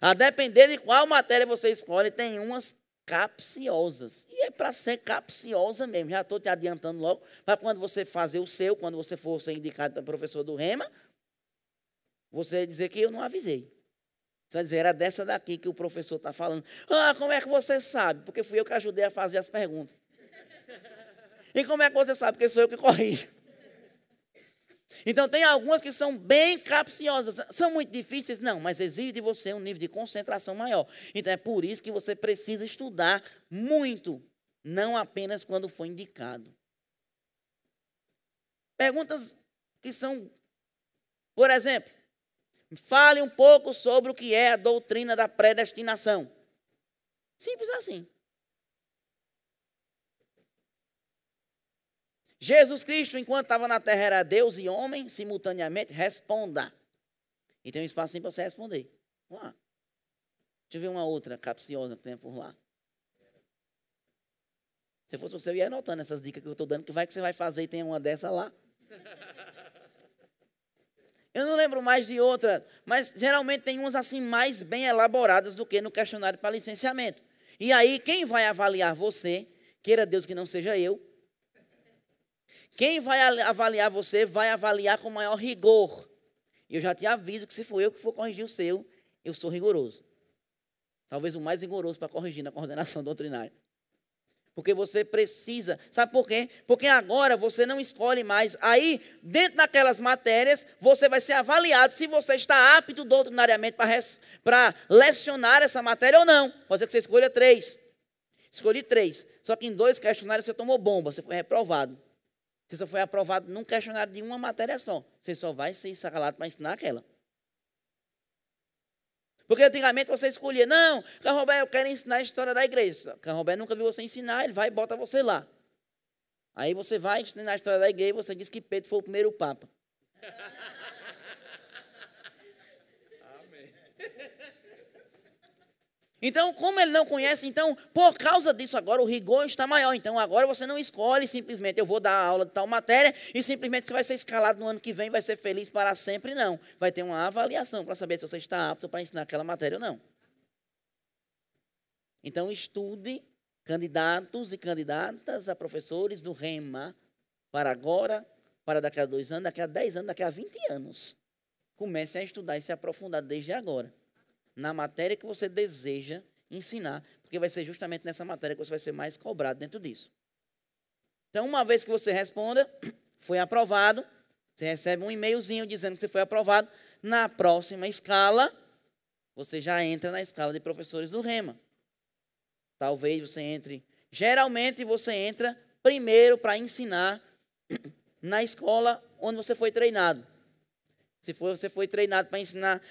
A depender de qual matéria você escolhe, tem umas capciosas. E é para ser capciosa mesmo. Já estou te adiantando logo, para quando você fazer o seu, quando você for ser indicado para professor do Rema, você vai dizer que eu não avisei. Você vai dizer, era dessa daqui que o professor está falando. Ah, como é que você sabe? Porque fui eu que ajudei a fazer as perguntas. E como é que você sabe? Porque sou eu que corrijo. Então, tem algumas que são bem capciosas. São muito difíceis? Não, mas exige de você um nível de concentração maior. Então, é por isso que você precisa estudar muito, não apenas quando for indicado. Perguntas que são, por exemplo, fale um pouco sobre o que é a doutrina da predestinação. Simples assim. Jesus Cristo, enquanto estava na terra, era Deus e homem, simultaneamente, responda. E tem um espacinho para você responder. Vamos lá. Deixa eu ver uma outra capciosa que tem por lá. Se fosse você, eu ia anotando essas dicas que eu estou dando, que vai que você vai fazer e tem uma dessa lá. Eu não lembro mais de outra, mas geralmente tem umas assim mais bem elaboradas do que no questionário para licenciamento. E aí, quem vai avaliar você, queira Deus que não seja eu, quem vai avaliar você vai avaliar com maior rigor. E eu já te aviso que se for eu que for corrigir o seu, eu sou rigoroso. Talvez o mais rigoroso para corrigir na coordenação doutrinária. Porque você precisa. Sabe por quê? Porque agora você não escolhe mais. Aí, dentro daquelas matérias, você vai ser avaliado se você está apto doutrinariamente para lecionar essa matéria ou não. Pode ser que você escolha 3. Escolhi 3. Só que em 2 questionários você tomou bomba, você foi reprovado. Você só foi aprovado num questionário de uma matéria só. Você só vai ser escalado para ensinar aquela. Porque antigamente você escolhia, não, Carrobé, eu quero ensinar a história da igreja. Carrobé nunca viu você ensinar, ele vai e bota você lá. Aí você vai ensinar a história da igreja e você diz que Pedro foi o primeiro papa. Amém. Então, como ele não conhece, então, por causa disso, agora o rigor está maior. Então, agora você não escolhe simplesmente, eu vou dar aula de tal matéria e simplesmente você vai ser escalado no ano que vem, vai ser feliz para sempre, não. Vai ter uma avaliação para saber se você está apto para ensinar aquela matéria ou não. Então, estude candidatos e candidatas a professores do Rema para agora, para daqui a 2 anos, daqui a 10 anos, daqui a 20 anos. Comece a estudar e se aprofundar desde agora. Na matéria que você deseja ensinar, porque vai ser justamente nessa matéria que você vai ser mais cobrado dentro disso. Então, uma vez que você responda, foi aprovado, você recebe um e-mailzinho dizendo que você foi aprovado. Na próxima escala, você já entra na escala de professores do Rema. Talvez você entre, geralmente você entra primeiro para ensinar na escola onde você foi treinado. Se você foi treinado para ensinar,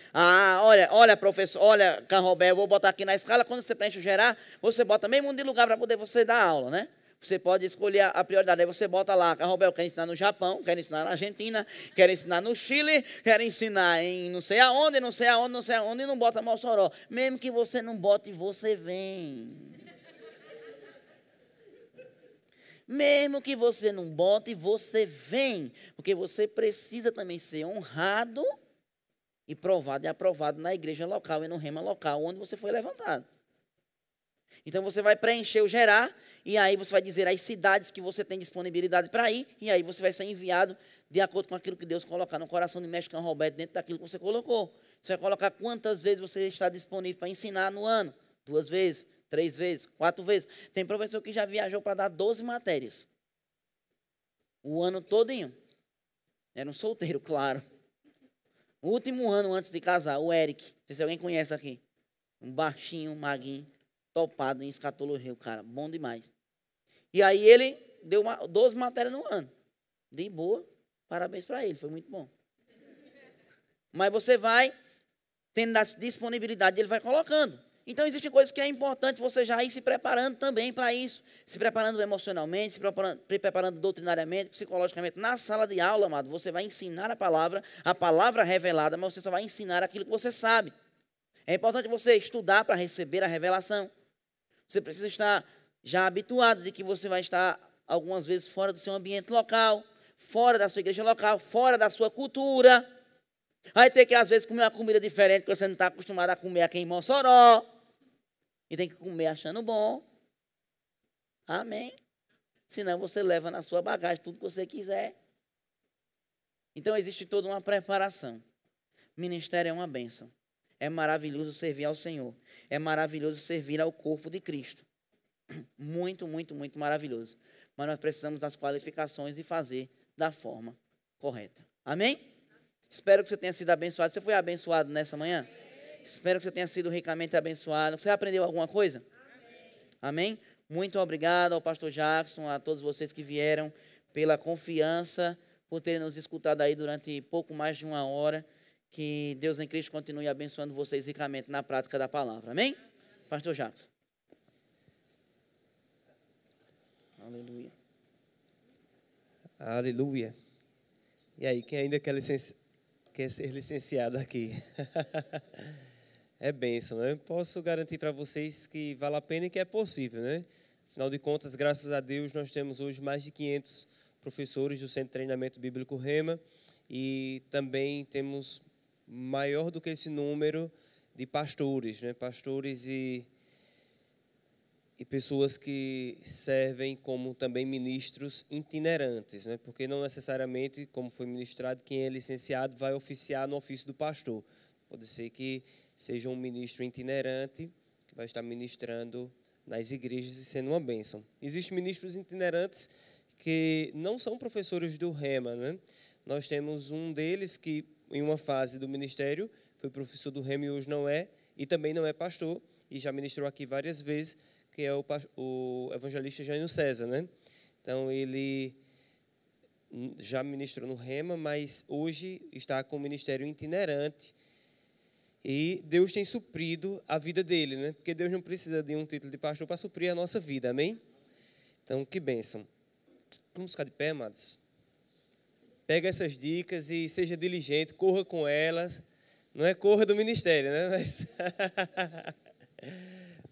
olha, professor, olha, Carrobé, eu vou botar aqui na escala, quando você preenche o gerar, você bota meio mundo de lugar para poder você dar aula, né? Você pode escolher a prioridade, aí você bota lá, Carrobé, eu quero ensinar no Japão, quero ensinar na Argentina, quero ensinar no Chile, quero ensinar em não sei aonde, e não bota Mossoró. Mesmo que você não bote, você vem. Mesmo que você não bote, você vem. Porque você precisa também ser honrado e provado e aprovado na igreja local e no Rema local, onde você foi levantado. Então, você vai preencher o gerar, e aí você vai dizer as cidades que você tem disponibilidade para ir, e aí você vai ser enviado de acordo com aquilo que Deus colocar no coração de Mestre Carrobé, dentro daquilo que você colocou. Você vai colocar quantas vezes você está disponível para ensinar no ano. 2 vezes. 3 vezes, 4 vezes. Tem professor que já viajou para dar 12 matérias. O ano todinho. Era um solteiro, claro. O último ano antes de casar, o Eric. Não sei se alguém conhece aqui. Um baixinho, um maguinho, topado em escatologia, o cara. Bom demais. E aí ele deu 12 matérias no ano. De boa. Parabéns para ele, foi muito bom. Mas você vai tendo a disponibilidade, ele vai colocando. Então, existem coisas que é importante você já ir se preparando também para isso. Se preparando emocionalmente, se preparando doutrinariamente, psicologicamente. Na sala de aula, amado, você vai ensinar a palavra revelada, mas você só vai ensinar aquilo que você sabe. É importante você estudar para receber a revelação. Você precisa estar já habituado de que você vai estar, algumas vezes, fora do seu ambiente local, fora da sua igreja local, fora da sua cultura. Vai ter que, às vezes, comer uma comida diferente que você não está acostumado a comer aqui em Mossoró. E tem que comer achando bom. Amém? Senão você leva na sua bagagem tudo que você quiser. Então, existe toda uma preparação. Ministério é uma bênção. É maravilhoso servir ao Senhor. É maravilhoso servir ao corpo de Cristo. Muito, muito, muito maravilhoso. Mas nós precisamos das qualificações e fazer da forma correta. Amém? Espero que você tenha sido abençoado. Você foi abençoado nessa manhã? Espero que você tenha sido ricamente abençoado. Você aprendeu alguma coisa? Amém? Muito obrigado ao pastor Jackson, a todos vocês que vieram, pela confiança, por terem nos escutado aí durante pouco mais de 1 hora. Que Deus em Cristo continue abençoando vocês ricamente na prática da palavra. Amém? Pastor Jackson. Aleluia. Aleluia. E aí, quem ainda quer ser licenciado aqui? É bênção, né? Posso garantir para vocês que vale a pena e que é possível, né? Afinal de contas, graças a Deus, nós temos hoje mais de 500 professores do Centro de Treinamento Bíblico Rema e também temos maior do que esse número de pastores, né? Pastores e pessoas que servem como também ministros itinerantes, né? Porque não necessariamente, como foi ministrado, quem é licenciado vai oficiar no ofício do pastor. Pode ser que seja um ministro itinerante que vai estar ministrando nas igrejas e sendo uma bênção. Existem ministros itinerantes que não são professores do Rema, né? Nós temos um deles que, em uma fase do ministério, foi professor do Rema e hoje não é, e também não é pastor, e já ministrou aqui várias vezes, que é o evangelista Jânio César, né? Então, ele já ministrou no Rema, mas hoje está com o ministério itinerante, e Deus tem suprido a vida dele, né? Porque Deus não precisa de um título de pastor para suprir a nossa vida, amém? Então, que bênção. Vamos ficar de pé, amados? Pega essas dicas e seja diligente, corra com elas. Não é corra do ministério, né?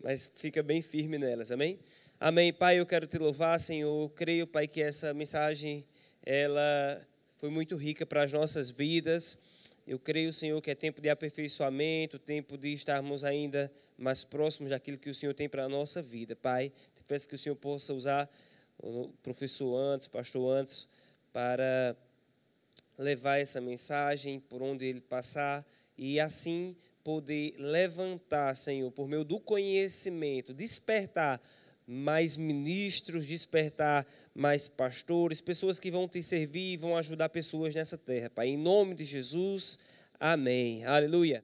Mas fica bem firme nelas, amém? Amém, Pai, eu quero te louvar, Senhor. Eu creio, Pai, que essa mensagem, ela foi muito rica para as nossas vidas. Eu creio, Senhor, que é tempo de aperfeiçoamento, tempo de estarmos ainda mais próximos daquilo que o Senhor tem para a nossa vida. Pai, te peço que o Senhor possa usar o professor Antes, o pastor Antes, para levar essa mensagem por onde ele passar e assim poder levantar, Senhor, por meio do conhecimento, despertar mais ministros, despertar mais pastores, pessoas que vão te servir e vão ajudar pessoas nessa terra, Pai. Em nome de Jesus, amém. Aleluia.